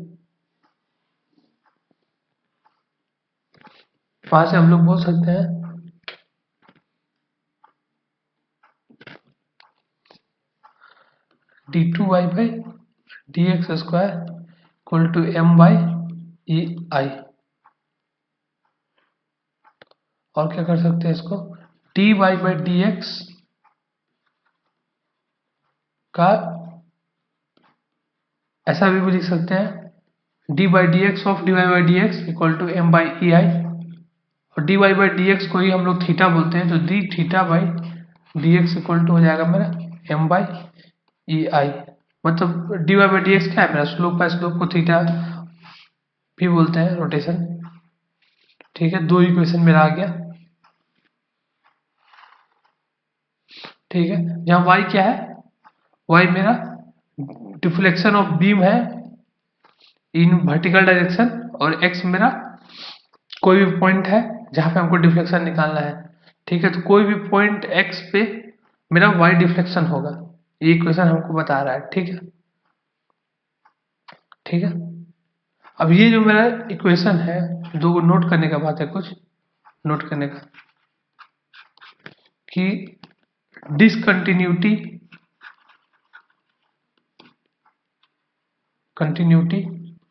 A: वहां से हम लोग बोल सकते हैं d2y by dx square equal to m by E I, और क्या कर सकते हैं इसको, dy बाई dx का ऐसा भी लिख सकते हैं, dy by dx of dy by dx equal to m by E I, और dy बाई dx को ही हम लोग थीटा बोलते हैं, तो d theta by dx equal to हो जाएगा मेरा m बाई ई आई, मतलब dy बाई डी एक्स क्या है मेरा स्लोप है, स्लोप को थीटा भी बोलते हैं, रोटेशन। ठीक है, दो इक्वेशन मेरा आ गया। ठीक है, जहाँ y क्या है, y मेरा डिफ्लेक्शन ऑफ बीम है इन वर्टिकल डायरेक्शन, और x मेरा कोई भी पॉइंट है जहां पे हमको डिफ्लेक्शन निकालना है। ठीक है, तो कोई भी पॉइंट x पे मेरा y डिफ्लेक्शन होगा, ये इक्वेशन हमको बता रहा है। ठीक है, ठीक है। अब ये जो मेरा इक्वेशन है, दो को नोट करने का बात है, कुछ नोट करने का कि डिसकंटिन्यूटी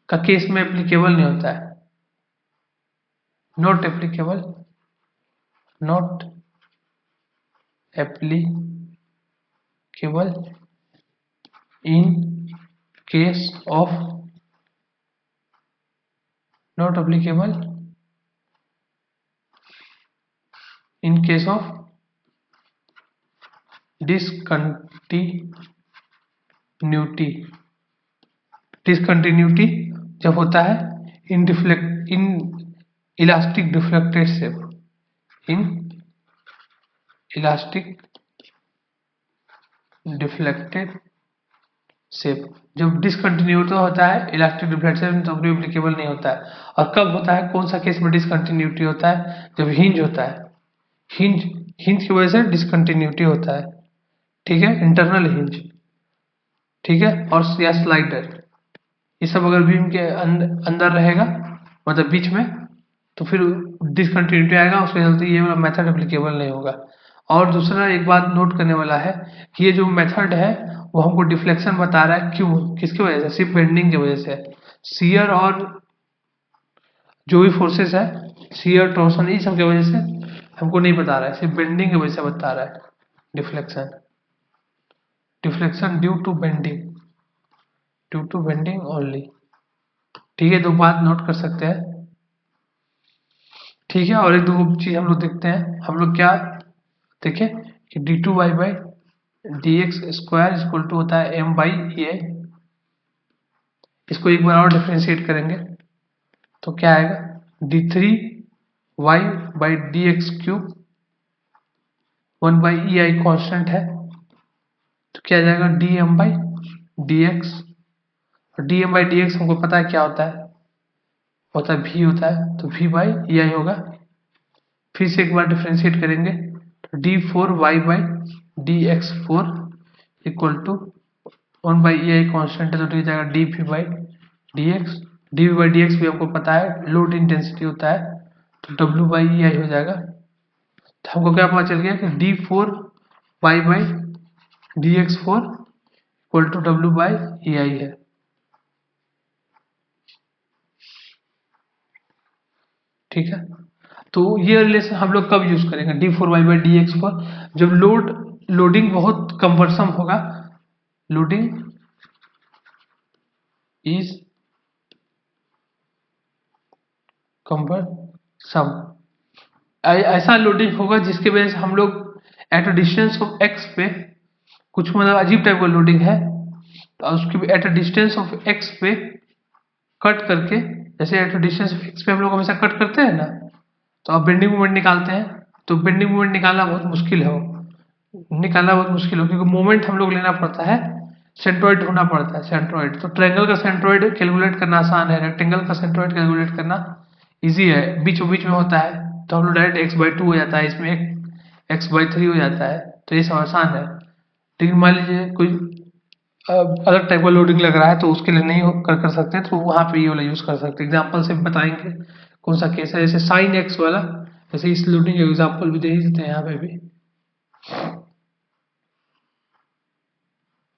A: का केस में एप्लीकेबल नहीं होता है, not applicable, not applicable in case of, not applicable in case of discontinuity. Discontinuity जब होता है in elastic deflected shape, in elastic deflected shape. जब डिसकंटिन्यूटी होता है इलास्टिक डिफ्लेक्शन तो एप्लीकेबल नहीं होता है। और कब होता है, कौन सा केस में डिसकंटिन्यूटी होता है, जब हिंज होता है, हिंज हिंज की वजह से डिसकंटिन्यूटी होता है। ठीक है, इंटरनल हिंज। ठीक है, और या स्लाइडर, ये सब अगर बीम के अंदर रहेगा मतलब बीच में, तो फिर डिसकंटिन्यूटी आएगा, उसके चलते ये वाला मेथड एप्लीकेबल नहीं होगा। और दूसरा एक बात नोट करने वाला है कि ये जो मेथड है वो हमको डिफ्लेक्शन बता रहा है, क्यों, किसकी वजह से, सिर्फ बेंडिंग की वजह से। शियर और जो भी फोर्सेस है, शियर टॉर्सन, ये सब की वजह से हमको नहीं बता रहा है, सिर्फ बेंडिंग की वजह से बता रहा है deflection. Deflection due to bending only. ठीक है, दो बात नोट कर सकते हैं। ठीक है, और एक दो चीज हम लोग देखते हैं, हम लोग क्या देखें कि d two Y by D x square equal to होता है एम बाई ए। इसको एक बार और डिफ्रेंशिएट करेंगे तो क्या आएगा, d three y by D x cube, one by E I constant है, तो क्या आ जाएगा d M by D x. और d M by D x हमको पता है क्या होता है, v होता है, तो v बाई ई आई होगा। फिर से एक बार डिफ्रेंशिएट करेंगे तो d four Y by D x four equal to one by E I constant है, तो ठीक जाएगा d v by D x. D v by D x भी हमको पता है लोड इंटेंसिटी होता है, तो डब्ल्यू बाई ई आई हो जाएगा। तो हमको क्या पता चल गया कि d four Y by D x four equal to W by E I है। ठीक है, तो ये रिलेशन हम लोग कब यूज करेंगे, d four Y by D x four, जब लोडिंग बहुत कम्बरसम होगा, लोडिंग इज कम्बरसम, ऐसा लोडिंग होगा जिसके वजह से हम लोग at a distance of x पे, कुछ मतलब अजीब टाइप का लोडिंग है, तो उसकी eight a distance of x पे कट करके, जैसे eight a distance of x पे हम लोग हमेशा कट करते हैं ना, तो आप बेंडिंग मोमेंट निकालते हैं, तो बेंडिंग मोमेंट निकालना बहुत मुश्किल है, निकालना बहुत मुश्किल हो, क्योंकि मोमेंट हम लोग लेना पड़ता है, सेंट्रोइड ढूंढना पड़ता है, सेंट्रोइड। तो ट्रायंगल का सेंट्रोइड कैलकुलेट करना आसान है, रेक्टेंगल का सेंट्रोइड कैलकुलेट करना इजी है, बीच बीच में होता है, तो हम लोग डायरेक्ट एक्स बाई टू हो जाता है, इसमें एक्स बाई थ्री हो जाता है, तो ये सब आसान है। लेकिन मान लीजिए कोई अलग टाइप का लोडिंग लग रहा है, तो उसके लिए नहीं कर सकते, तो वहां पे ये वाला यूज कर सकते हैं। एग्जाम्पल से बताएंगे कौन सा केस है, जैसे साइन एक्स वाला, जैसे इस लोडिंग का एग्जाम्पल भी दे ही देते हैं यहाँ पे भी।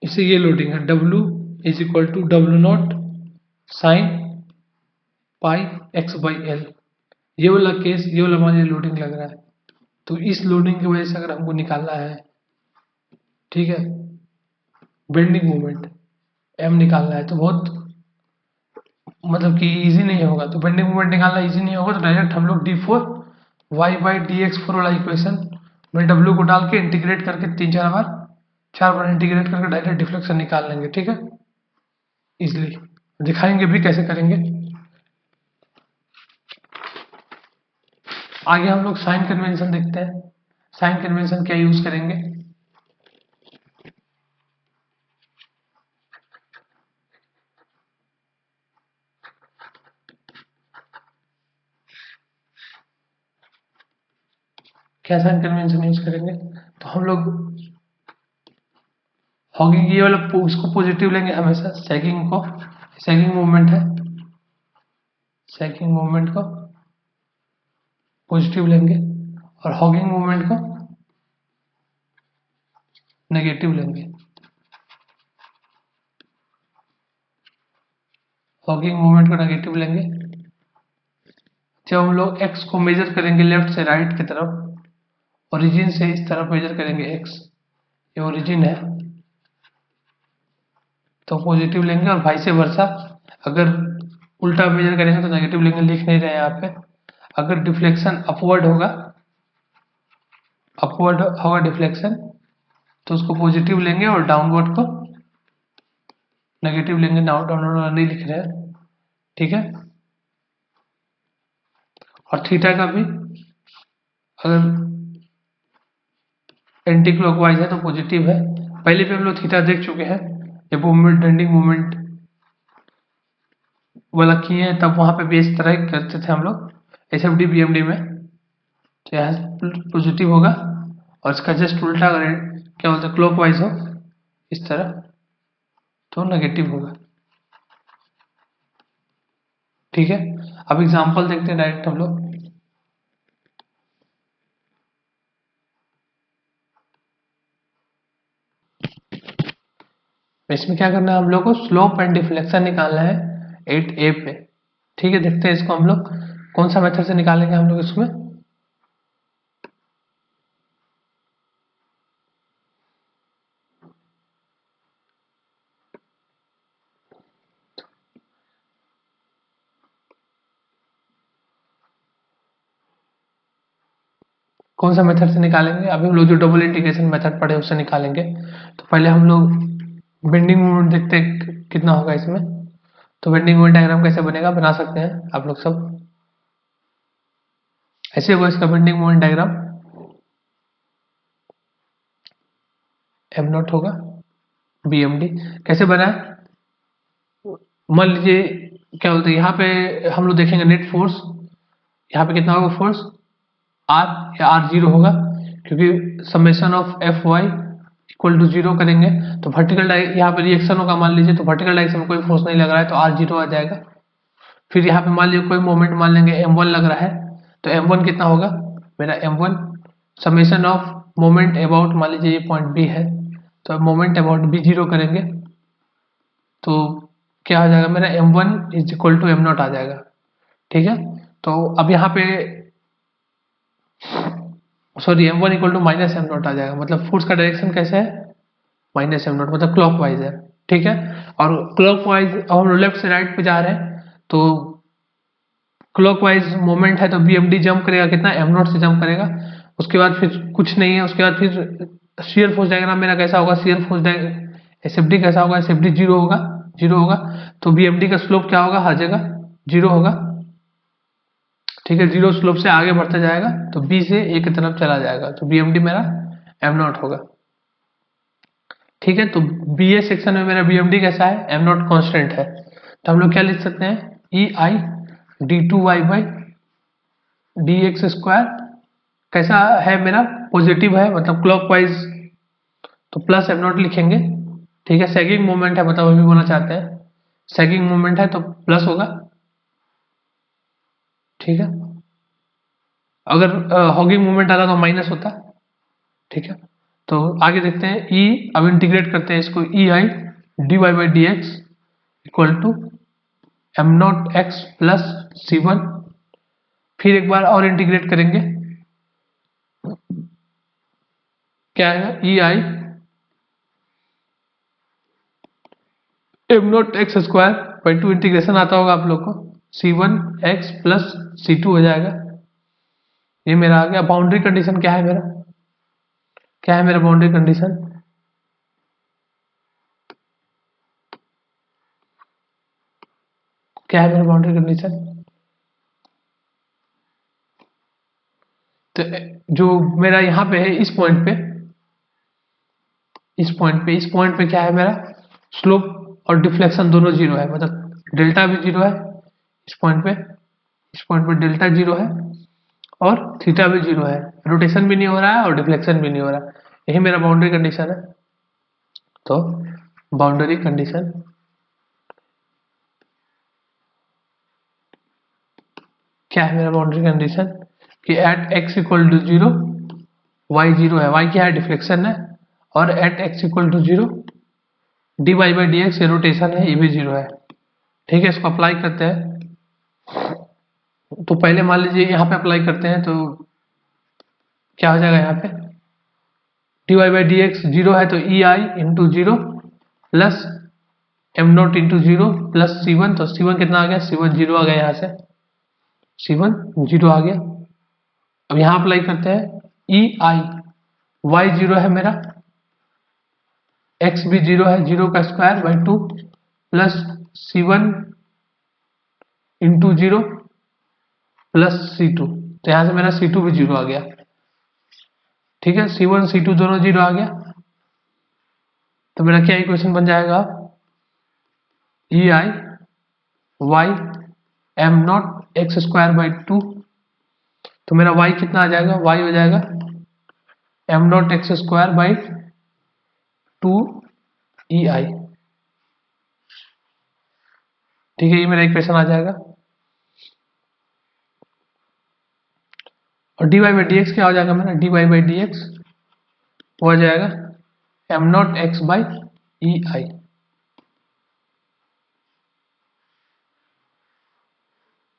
A: इससे ये लोडिंग है W is equal to W naught sine pi x by L, ये वाला केस, ये वाला मान लीजिए लोडिंग लग रहा है, तो इस लोडिंग की वजह से अगर हमको निकालना है, ठीक है, बेंडिंग मोमेंट एम निकालना है, तो बहुत मतलब कि इजी नहीं होगा, तो बेंडिंग मोमेंट निकालना इजी नहीं होगा, तो डायरेक्ट हम लोग d four Y by D x four वाला इक्वेशन में डब्ल्यू को डाल के इंटीग्रेट करके तीन चार बार 4 बार इंटीग्रेट करके डायरेक्ट डिफ्लेक्शन निकाल लेंगे, ठीक है, इजिली दिखाएंगे भी कैसे करेंगे। आगे हम लोग साइन कन्वेंशन देखते हैं। साइन कन्वेंशन क्या यूज करेंगे? क्या साइन कन्वेंशन यूज करेंगे? तो हम लोग हॉगिंग ये वाला उसको पॉजिटिव लेंगे हमेशा, सैगिंग को, सैगिंग मूवमेंट है, सैगिंग मूवमेंट को पॉजिटिव लेंगे और हॉगिंग मूवमेंट को नेगेटिव लेंगे। हॉगिंग मूवमेंट को नेगेटिव लेंगे। जब हम लोग एक्स को मेजर करेंगे लेफ्ट से राइट की तरफ, ओरिजिन से इस तरफ मेजर करेंगे एक्स, ये ओरिजिन है, तो पॉजिटिव लेंगे, और वाइस वर्सा अगर उल्टा मेजर करेंगे तो नेगेटिव लेंगे, लिख नहीं रहे यहाँ पे। अगर डिफ्लेक्शन अपवर्ड होगा, अपवर्ड होगा डिफ्लेक्शन, तो उसको पॉजिटिव लेंगे, और डाउनवर्ड को नेगेटिव लेंगे। डाउनवर्ड नहीं लिख रहे हैं, ठीक है। और थीटा का भी अगर एंटी क्लॉकवाइज है तो पॉजिटिव है। पहले भी हम लोग थीटा देख चुके हैं, जब मूवमेंट बेंडिंग मूवमेंट वाला किए हैं, तब वहां पे भी इस तरह करते थे हम लोग एसएफडी बीएमडी में। तो यहाँ पॉजिटिव होगा, और इसका जस्ट उल्टा अगर क्या बोलते हैं क्लॉकवाइज हो इस तरह, तो नेगेटिव होगा, ठीक है। अब एग्जांपल देखते हैं डायरेक्ट हम लोग। इसमें क्या करना है हम लोग को, स्लोप एंड डिफ्लेक्शन निकालना है 8A पे, ठीक है। देखते हैं इसको हम लोग कौन सा मेथड से निकालेंगे हम लोग इसमें। कौन सा मेथड से निकालेंगे? अभी हम लोग जो डबल इंटीग्रेशन मेथड पढ़े उससे निकालेंगे। तो पहले हम लोग बेंडिंग मोमेंट देखते हैं कितना होगा इसमें। तो बेंडिंग मोमेंट डायग्राम कैसे बनेगा, बना सकते हैं आप लोग सब। ऐसे होगा इसका bending moment diagram, am not होगा, बीएमडी कैसे बना है। मान लीजिए क्या बोलते हैं, यहाँ पे हम लोग देखेंगे नेट फोर्स, यहाँ पे कितना होगा फोर्स, आर, या आर जीरो होगा, क्योंकि summation of F y equal to zero करेंगे तो वर्टिकल यहाँ पे रिएक्शन होगा मान लीजिए, तो वर्टिकल डायरेक्शन में कोई फोर्स नहीं लग रहा है तो आर जीरो आ जाएगा। फिर यहाँ पे मान लीजिए कोई मोमेंट मान लेंगे m1 लग रहा है, तो m1 कितना होगा मेरा, m1 summation of moment about, मान लीजिए ये पॉइंट बी है, तो मोमेंट अबाउट बी जीरो करेंगे तो क्या आ जाएगा मेरा, m1 is equal to m0 आ जाएगा, ठीक है। तो अब यहाँ पे sorry m1 equal to minus m0 आ जाएगा, मतलब फोर्स का डायरेक्शन कैसे है, माइनस m0, मतलब क्लॉकवाइज है, ठीक है। और क्लॉकवाइज अब हम लेफ्ट से राइट पे जा रहे हैं, तो क्लॉकवाइज मोमेंट है तो बीएमडी जंप करेगा कितना, m0 से जंप करेगा। उसके बाद फिर कुछ नहीं है, उसके बाद फिर शियर फोर्स डायग्राम मेरा कैसा होगा, शियर फोर्स एसएफडी कैसा होगा, एसएफडी जीरो होगा, जीरो होगा, तो बीएमडी का स्लोप क्या होगा, हर जगह जीरो होगा, ठीक है। जीरो स्लोप से आगे बढ़ता जाएगा तो बी से ए की तरफ चला जाएगा, तो बीएमडी मेरा m0 होगा, ठीक है। तो बी ए सेक्शन में मेरा बीएमडी कैसा है, m0 कांस्टेंट है, तो हम लोग क्या लिख सकते हैं, ई I d2y by dx square कैसा है मेरा, पॉजिटिव है, मतलब क्लॉकवाइज, तो प्लस m0 लिखेंगे, ठीक है। सैगिंग मूवमेंट है, मतलब अभी बोलना चाहते हैं सैगिंग मूवमेंट है तो प्लस होगा, ठीक है। अगर हॉगिंग मूवमेंट आता तो माइनस होता, ठीक है। तो आगे देखते हैं ई, अब इंटीग्रेट करते हैं इसको, E I dy by D x equal to M naught x plus C one, फिर एक बार और इंटीग्रेट करेंगे, क्या है, E I M naught x square by two, integration आता होगा आप लोग को, C one x plus C two हो जाएगा, ये मेरा आ गया। बाउंड्री कंडीशन क्या है मेरा, क्या है मेरा बाउंड्री कंडीशन, क्या है मेरा बाउंड्री कंडीशन? तो जो मेरा यहाँ पे है, इस पॉइंट पे क्या है मेरा, स्लोप और डिफ्लेक्शन दोनों जीरो है, मतलब डेल्टा भी जीरो है इस पॉइंट पे, डेल्टा जीरो है और थीटा भी जीरो है, रोटेशन भी नहीं हो रहा है और डिफ्लेक्शन भी नहीं हो रहा है। यही मेरा बाउंड्री कंडीशन है। तो बाउंड्री कंडीशन क्या है मेरा बाउंड्री कंडीशन कि at x equal to zero, y zero है, वाई क्या है, डिफ्लेक्शन है, और at x equal to zero d Y by D x ये रोटेशन है, ये भी जीरो है। ठीक है, इसको अप्लाई करते हैं। तो पहले मान लीजिए यहाँ पे अप्लाई करते हैं तो क्या हो जाएगा, यहाँ पे d Y by D x zero है तो E I into zero plus M naught into zero plus C one, तो सी वन कितना आ गया, सी वन जीरो आ गया, यहाँ से सी वन जीरो आ गया। अब यहाँ अप्लाई करते हैं ई आई, वाई जीरो है मेरा, एक्स भी जीरो है, जीरो का square by two plus C one into zero plus C two, तो यहाँ से मेरा सी टू भी जीरो आ गया। ठीक है, सी वन सी टू दोनों जीरो आ गया, तो मेरा क्या इक्वेशन बन जाएगा, E I y M naught x square by two, तो मेरा y कितना आ जाएगा, y हो जाएगा M naught x square by two E I. ठीक है, ये मेरा इक्वेशन आ जाएगा। और D Y by D x क्या हो जाएगा मेरा, d Y by D x हो जाएगा M naught x by E I.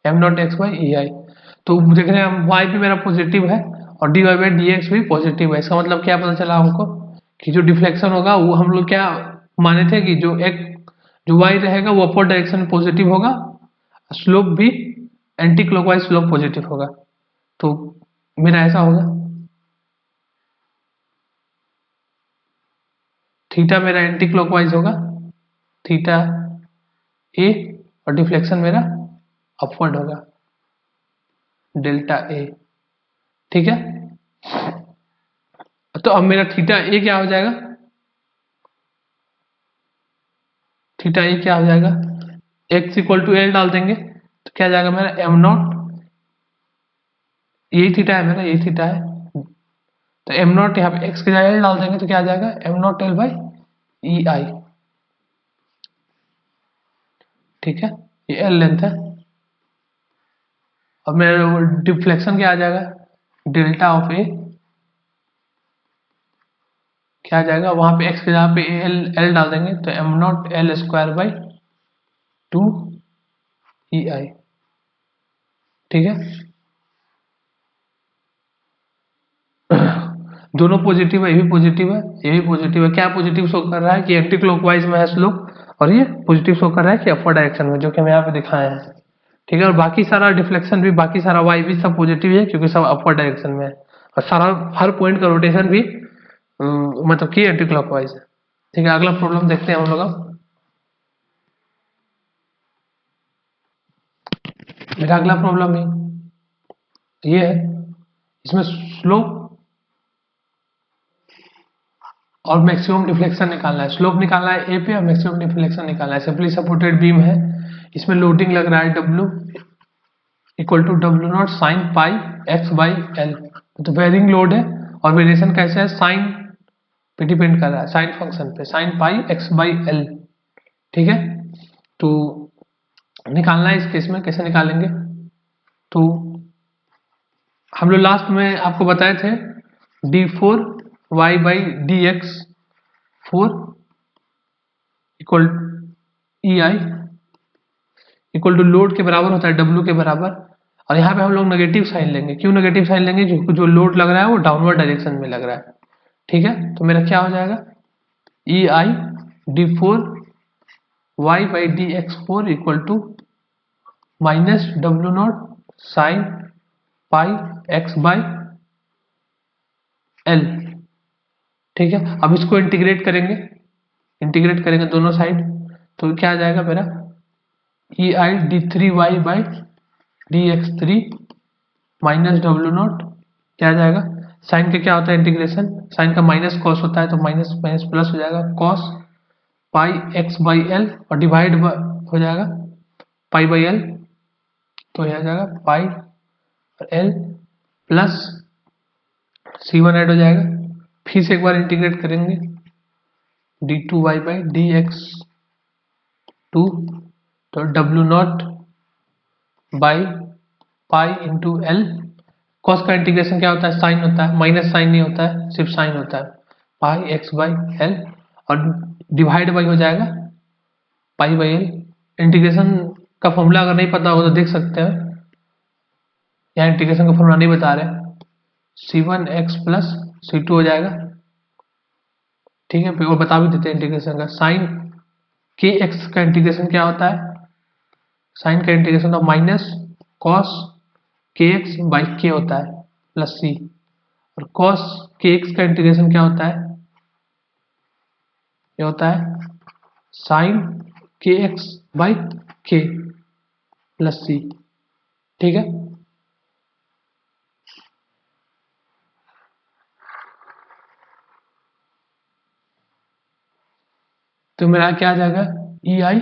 A: M naught x by E I, तो देख रहे हैं हम y भी मेरा पॉजिटिव है और D Y by D x भी पॉजिटिव है। इसका मतलब क्या पता चला हमको कि जो डिफ्लेक्शन होगा वो हम लोग क्या माने थे कि जो y रहेगा वो अपर डायरेक्शन में पॉजिटिव होगा, स्लोप भी एंटी क्लॉकवाइज स्लोप पॉजिटिव होगा, तो मेरा ऐसा होगा थीटा मेरा एंटी क्लॉकवाइज होगा, थीटा ए, और डिफ्लेक्शन मेरा अपवर्ड होगा, डेल्टा ए। ठीक है, तो अब मेरा थीटा ए क्या हो जाएगा, थीटा ए क्या हो जाएगा, x इक्वल टू एल डाल देंगे तो क्या जाएगा मेरा एम नॉट, यही थीटा है मेरा, यही थीटा है, तो एम नॉट यहाँ पे x के जगह एल डाल देंगे तो क्या आ जाएगा M naught L by E I. ठीक है, ये एल लेंथ है। अब मेरा डिफ्लेक्शन क्या आ जाएगा, डेल्टा ऑफ ए क्या आ जाएगा, वहां पे x के जगह पे एल एल डाल देंगे तो M naught L square by two E I. ठीक है, दोनों पॉजिटिव है, ये भी पॉजिटिव है, ये भी पॉजिटिव है। क्या पॉजिटिव शो कर रहा है कि एंटी क्लॉकवाइज में है स्लोप, और ये पॉजिटिव शो कर रहा है कि अपर डायरेक्शन में, जो कि हम यहाँ पे दिखाए हैं। ठीक है, और बाकी सारा डिफ्लेक्शन भी, बाकी सारा वाई भी सब पॉजिटिव है क्योंकि सब अपर डायरेक्शन में है, और सारा हर पॉइंट का रोटेशन भी मतलब कि एंटी क्लॉकवाइज है। ठीक है, अगला प्रॉब्लम देखते हैं हम लोग। अब मेरा अगला प्रॉब्लम है ये है, इसमें स्लोप और मैक्सिमम डिफ्लेक्शन निकालना है, स्लोप निकालना है ए पे और मैक्सिमम डिफ्लेक्शन निकालना है। सिंपली सपोर्टेड बीम है, इसमें लोडिंग लग रहा है W equal to W naught sine pi x by L, तो वेरिंग लोड है और वेरिएशन कैसे है, साइन पे डिपेंड कर रहा है, साइन फंक्शन पे, sign pi x by L. ठीक है, तो निकालना है इस केस में, कैसे निकालेंगे, तो हम लोग लास्ट में आपको बताए थे D four Y by D x four equal E I equal to load के बराबर होता है डब्ल्यू के बराबर, और यहाँ पे हम लोग नेगेटिव साइन लेंगे। क्यों नेगेटिव साइन लेंगे, जो लोड लग रहा है वो डाउनवर्ड डायरेक्शन में लग रहा है। ठीक है, तो मेरा क्या हो जाएगा, E I d four Y by D x four equal to minus W naught sine pi x by L. ठीक है, अब इसको इंटीग्रेट करेंगे दोनों साइड, तो क्या आ जाएगा मेरा E I d3y by dx3 minus W not क्या आ जाएगा, साइन का क्या होता है इंटीग्रेशन, साइन का माइनस कॉस होता है तो माइनस माइनस प्लस हो जाएगा cos pi x by L और डिवाइड हो जाएगा पाई बाई एल, तो यह आ जाएगा पाई और एल प्लस C1 ऐड हो जाएगा, फिर से एक बार इंटीग्रेट करेंगे d2y बाई dx2 तो W naught by pi into L, cos का इंटीग्रेशन क्या होता है साइन होता है, माइनस साइन नहीं होता है सिर्फ साइन होता है, पाई एक्स बाई एल और डिवाइड बाई हो जाएगा पाई बाई एल। इंटीग्रेशन का फॉर्मूला अगर नहीं पता हो तो देख सकते हैं, यहाँ इंटीग्रेशन का फॉर्मूला नहीं बता रहे, C1x प्लस C2 हो जाएगा, ठीक है, फिर वो बता भी देते हैं इंटीग्रेशन का, साइन के एक्स का इंटीग्रेशन क्या होता है, साइन का इंटीग्रेशन ऑफ माइनस कॉस के एक्स बाई के होता है प्लस सी, और कॉस के एक्स का इंटीग्रेशन क्या होता है, ये होता है sine K X by K plus C, ठीक है। तो मेरा क्या आ जाएगा E I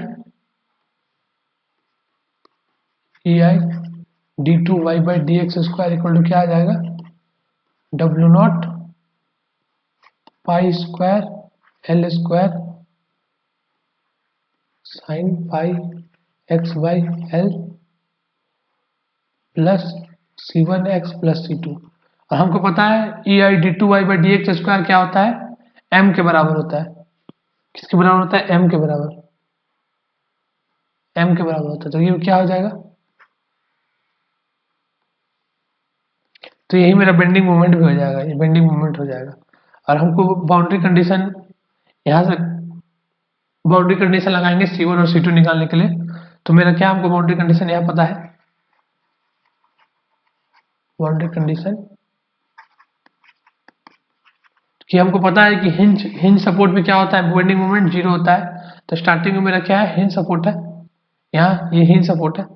A: d2y by D x square equal to क्या आ जाएगा, W naught pi square L square sine pi x by L plus C1x plus C2, और हमको पता है E I d2y by D x square क्या होता है, m के बराबर होता है, किसके बराबर होता है, m के बराबर, m के बराबर होता है, तो ये क्या हो जाएगा, तो यही मेरा बेंडिंग मोमेंट भी हो जाएगा, ये बेंडिंग मोमेंट हो जाएगा। और हमको बाउंड्री कंडीशन यहाँ से बाउंड्री कंडीशन लगाएंगे C1 और C2 निकालने के लिए, तो मेरा क्या हमको बाउंड्री कंडीशन यहाँ पता है, बाउंड्री कंडीशन कि हमको पता है कि हिंज सपोर्ट में क्या होता है, बेंडिंग मोमेंट जीरो होता है, तो स्टार्टिंग में मेरा क्या है, हिंज सपोर्ट है, यहाँ ये हिंज सपोर्ट है,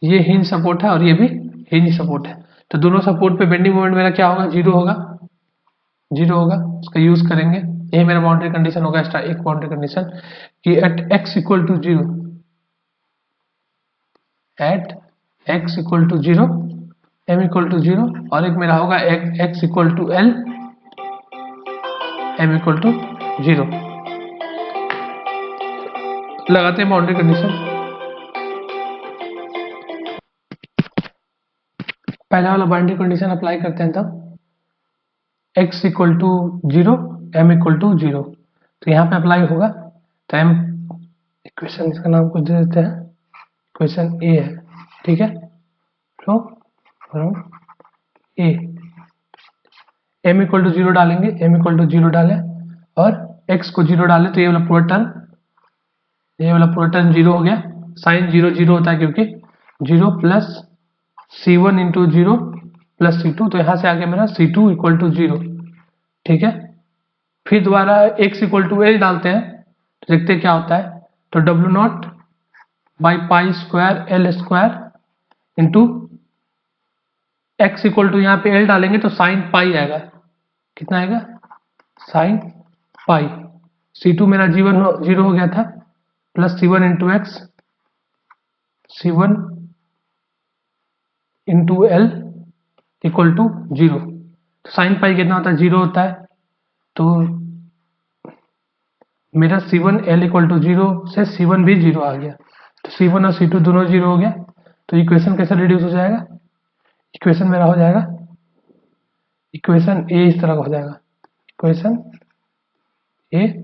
A: ये हिंज सपोर्ट है और ये भी हिंज सपोर्ट है, तो दोनों सपोर्ट पे बेंडिंग मोमेंट मेरा क्या होगा, जीरो होगा, जीरो होगा, उसका यूज करेंगे, यही मेरा बाउंड्री कंडीशन होगा, एक बाउंड्री कंडीशन कि at X equal to zero, at X equal to zero M equal to zero, और एक मेरा होगा X equal to L M equal to zero. लगाते हैं बाउंड्री कंडीशन, पहला वाला बाउंड्री कंडीशन अप्लाई करते हैं, तब x equal to zero M equal to zero, तो यहाँ पे अप्लाई होगा, तो एम इक्वेशन इसका नाम कुछ दे देते हैं, इक्वेशन ए है, ठीक है, flow from A, M equal to zero डालेंगे, एम इक्वल टू जीरो डालें और x को जीरो डालें, तो ये वाला पूरा टर्म, ये वाला पूरा टर्म जीरो हो गया, साइन जीरो जीरो होता है क्योंकि zero plus C1 into zero plus C2, तो यहाँ से आगे मेरा C2 इक्वल टू जीरो, ठीक है, फिर दोबारा x इक्वल टू एल डालते हैं, तो देखते हैं क्या होता है, तो W naught by pi square L square into X equal to, यहाँ पे एल डालेंगे तो साइन पाई आएगा, कितना आएगा, साइन पाई, C2 मेरा जीरो हो गया था, plus C1 into X, C1 into L equal to zero, तो साइन पाई कितना होता है, जीरो होता है, तो मेरा C1 L equal to zero से C1 भी जीरो आ गया, तो C1 और C2 दोनों जीरो हो गया, तो इक्वेशन कैसे रिड्यूस हो जाएगा, इक्वेशन मेरा हो जाएगा, इक्वेशन ए इस तरह का हो जाएगा, equation a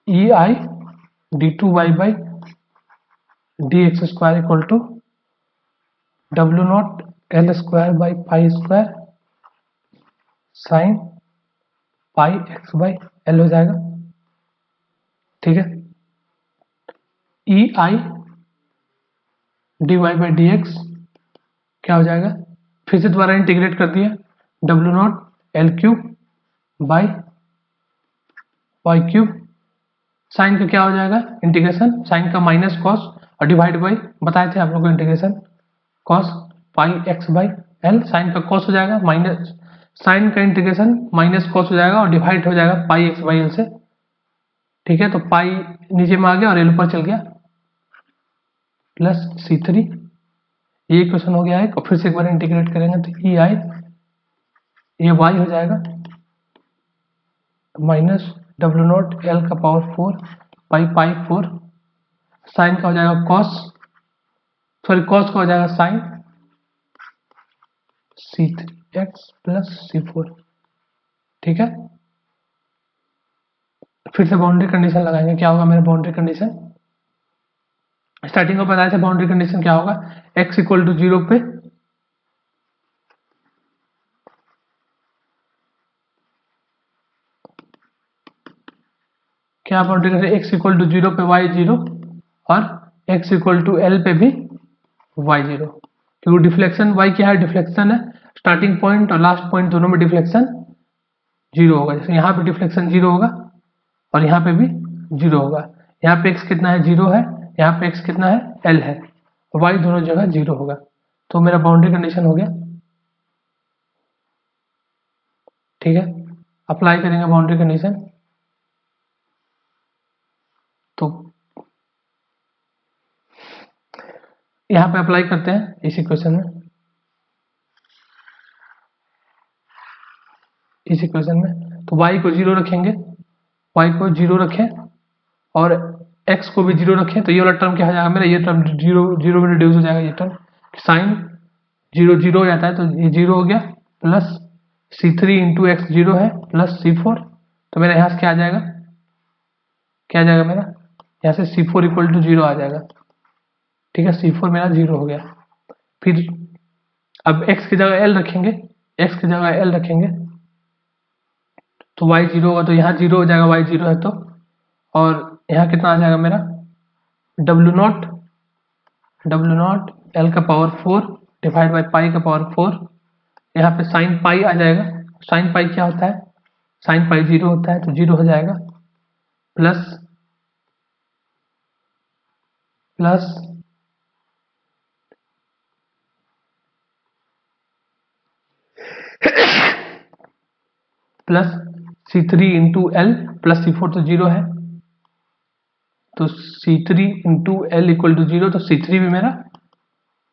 A: E I d2y by D x square equal to W naught L square by pi square sine pi x by L हो जाएगा, ठीक है, E I D Y by D x क्या हो जाएगा, फिर से दोबारा इंटीग्रेट कर दिया, W naught L cube by Y cube sine का क्या हो जाएगा इंटीग्रेशन, साइन का माइनस कॉस और डिवाइड बाई, बताए थे आप लोग को integration cos pi x by L, sine का कॉस हो जाएगा माइनस, साइन का इंटीग्रेशन माइनस कॉस हो जाएगा और डिवाइड हो जाएगा पाई एक्स बाई एल से। ठीक है, तो पाई नीचे में आ गया और एल ऊपर चल गया, प्लस C3, ये क्वेश्चन हो गया है। और फिर से एक बार इंटीग्रेट करेंगे तो ई आई, ये वाई हो जाएगा माइनस डब्ल्यू नॉट एल का पावर 4 पाई पाई 4, साइन का हो जाएगा कॉस, सॉरी कॉस का हो जाएगा साइन C3x प्लस C4। ठीक है, फिर से बाउंड्री कंडीशन लगाएंगे, क्या होगा मेरा बाउंड्री कंडीशन, स्टार्टिंग में बताया था बाउंड्री कंडीशन क्या होगा, x इक्वल टू 0 पे क्या boundary condition, x equal to 0 पे y 0 और x इक्वल टू l पे भी y 0, क्योंकि डिफ्लेक्शन y क्या है, डिफ्लेक्शन है, स्टार्टिंग पॉइंट और लास्ट पॉइंट दोनों में डिफ्लेक्शन 0 होगा। जैसे यहाँ पे डिफ्लेक्शन 0 होगा और यहाँ पे भी 0 होगा, यहाँ पे x कितना है 0 है, यहाँ पे x कितना है l है, y दोनों जगह 0 होगा, तो मेरा बाउंड्री कंडीशन हो गया। ठीक है, अप्लाई करेंगे बाउंड्री कंडीशन, तो यहाँ पे अप्लाई करते हैं इस इक्वेशन में, इस इक्वेशन में तो y को 0 रखेंगे, y को 0 रखें और x को भी 0 रखें, तो ये वाला टर्म क्या हो जाएगा मेरा, ये टर्म 0 में रिड्यूस हो जाएगा, ये टर्म साइन 0 0 हो जाता है तो ये 0 हो गया, प्लस C3 इंटू एक्स 0 है प्लस C4, तो मेरा यहाँ से क्या आ जाएगा, क्या आ जाएगा मेरा यहाँ से C4 इक्वल टू 0 आ जाएगा। ठीक है, C4 मेरा 0 हो गया। फिर अब x की जगह l रखेंगे, x की जगह l रखेंगे तो y 0 होगा, तो यहाँ 0 हो जाएगा, y 0 है तो, और यहाँ कितना आ जाएगा मेरा W नॉट l का पावर 4 डिवाइड बाई पाई का पावर 4, यहाँ पे साइन पाई आ जाएगा, साइन पाई क्या होता है, साइन पाई 0 होता है तो 0 हो जाएगा, plus plus plus C3 into L plus C4 तो 0 है, तो C3 into L equal to 0, तो C3 भी मेरा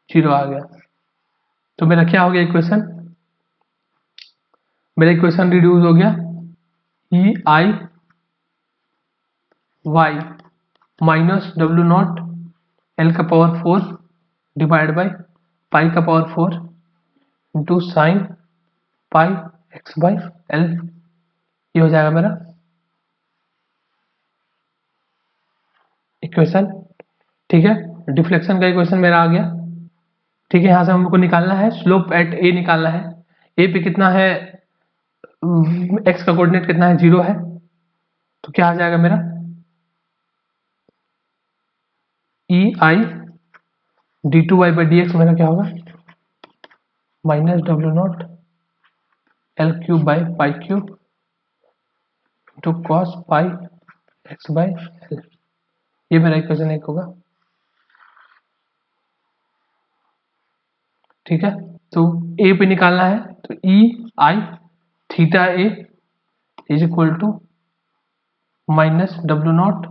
A: 0 आ गया। तो मेरा क्या हो गया इक्वेशन, मेरा इक्वेशन रिड्यूस हो गया E I Y minus W naught L का पावर 4 डिवाइड बाई पाई का power 4 into sine pi x by L, ये हो जाएगा मेरा इक्वेशन। ठीक है, डिफ्लेक्शन का इक्वेशन मेरा आ गया। ठीक है, यहाँ से हमको निकालना है स्लोप एट ए निकालना है, ए पे कितना है, एक्स का कोऑर्डिनेट कितना है 0 है, तो क्या आ जाएगा मेरा E I D two Y by D X मेरा क्या होगा minus W naught L cube by pi cube two cos pi x by L, ये मेरा इक्वेशन 1 होगा। ठीक है, तो ए पे निकालना है, तो E I theta A is equal to minus W naught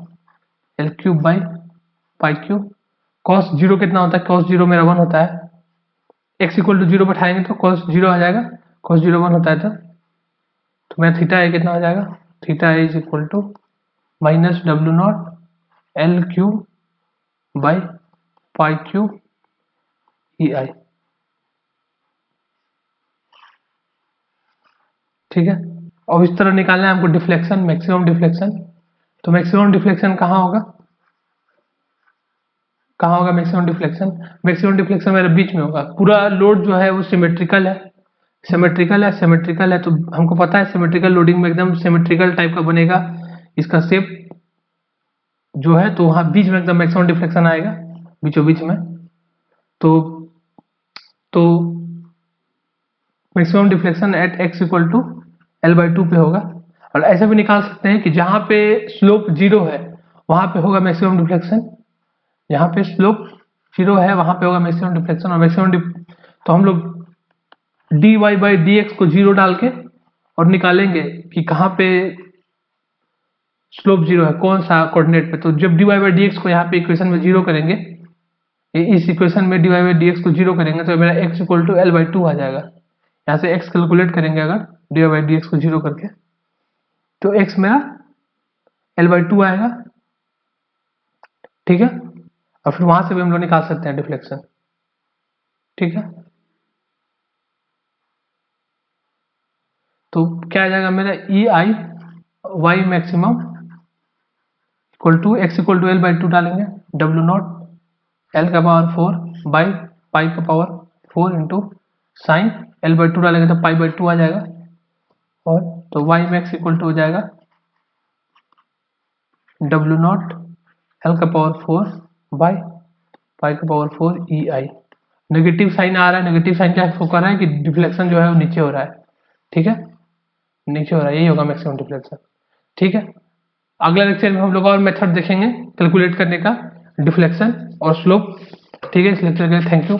A: L cube by pi cube, cos 0 कितना होता है, कॉस 0 मेरा 1 होता है, एक्स इक्वल टू 0 बैठाएंगे तो कॉस 0 आ जाएगा, कॉस 0 1 होता है तो मेरा थीटा ए कितना हो जाएगा, theta A is equal to minus W naught L cube by pi cube E I. ठीक है, और इस तरह निकालना है हमको डिफ्लेक्शन, मैक्सिमम डिफ्लेक्शन, तो मैक्सिमम डिफ्लेक्शन कहाँ होगा, कहाँ होगा मैक्सिमम डिफ्लेक्शन, मैक्सिमम डिफ्लेक्शन मेरे बीच में होगा, पूरा लोड जो है वो सिमेट्रिकल है, सिमेट्रिकल है, तो हमको पता है सिमेट्रिकल लोडिंग में एकदम सिमेट्रिकल टाइप का बनेगा इसका शेप जो है, तो वहाँ बीच में एकदम मैक्सिमम डिफ्लेक्शन आएगा बीचों बीच में, तो maximum deflection at X equal to L by 2 पे होगा। और ऐसा भी निकाल सकते हैं कि जहाँ पे स्लोप 0 है वहां पे होगा मैक्सिमम डिफ्लेक्शन, यहाँ पे स्लोप 0 है वहां पे होगा मैक्सिमम डिफ्लेक्शन। और तो हम लोग dy बाई dx को 0 डाल के और निकालेंगे कि कहाँ पे स्लोप 0 है, कौन सा कोऑर्डिनेट पे। तो जब dy बाई dx को यहाँ पे इक्वेशन में 0 करेंगे, इस इक्वेशन में dy बाई dx को 0 करेंगे तो मेरा x इक्वल टू L/2 आ जाएगा। यहाँ से x कैलकुलेट करेंगे अगर dy बाई dx को 0 करके, तो x मेरा L/2 आएगा, ठीक है। और फिर वहां से भी हम लोग निकाल सकते हैं डिफ्लेक्शन, ठीक है। तो क्या आ जाएगा मेरा EI y maximum equal to x equal to L/2 डालेंगे, W0 L का पावर 4 बाई पाई का पावर 4 इंटू साइन L/2 डालेंगे तो पाई/2 आ जाएगा। और तो y मैक्स इक्वल टू हो जाएगा W0 L का पावर 4 बाई पाई का पावर 4 EI। नेगेटिव साइन आ रहा है, नेगेटिव साइन क्या शो कर रहा है कि डिफ्लेक्शन जो है वो नीचे हो रहा है, ठीक है, नीचे हो रहा है, यही होगा मैक्सिमम डिफ्लेक्शन, ठीक है। अगला लेक्चर में हम लोग और मेथड देखेंगे कैलकुलेट करने का डिफ्लेक्शन और स्लोप, ठीक है। इस लेक्चर के लिए थैंक यू।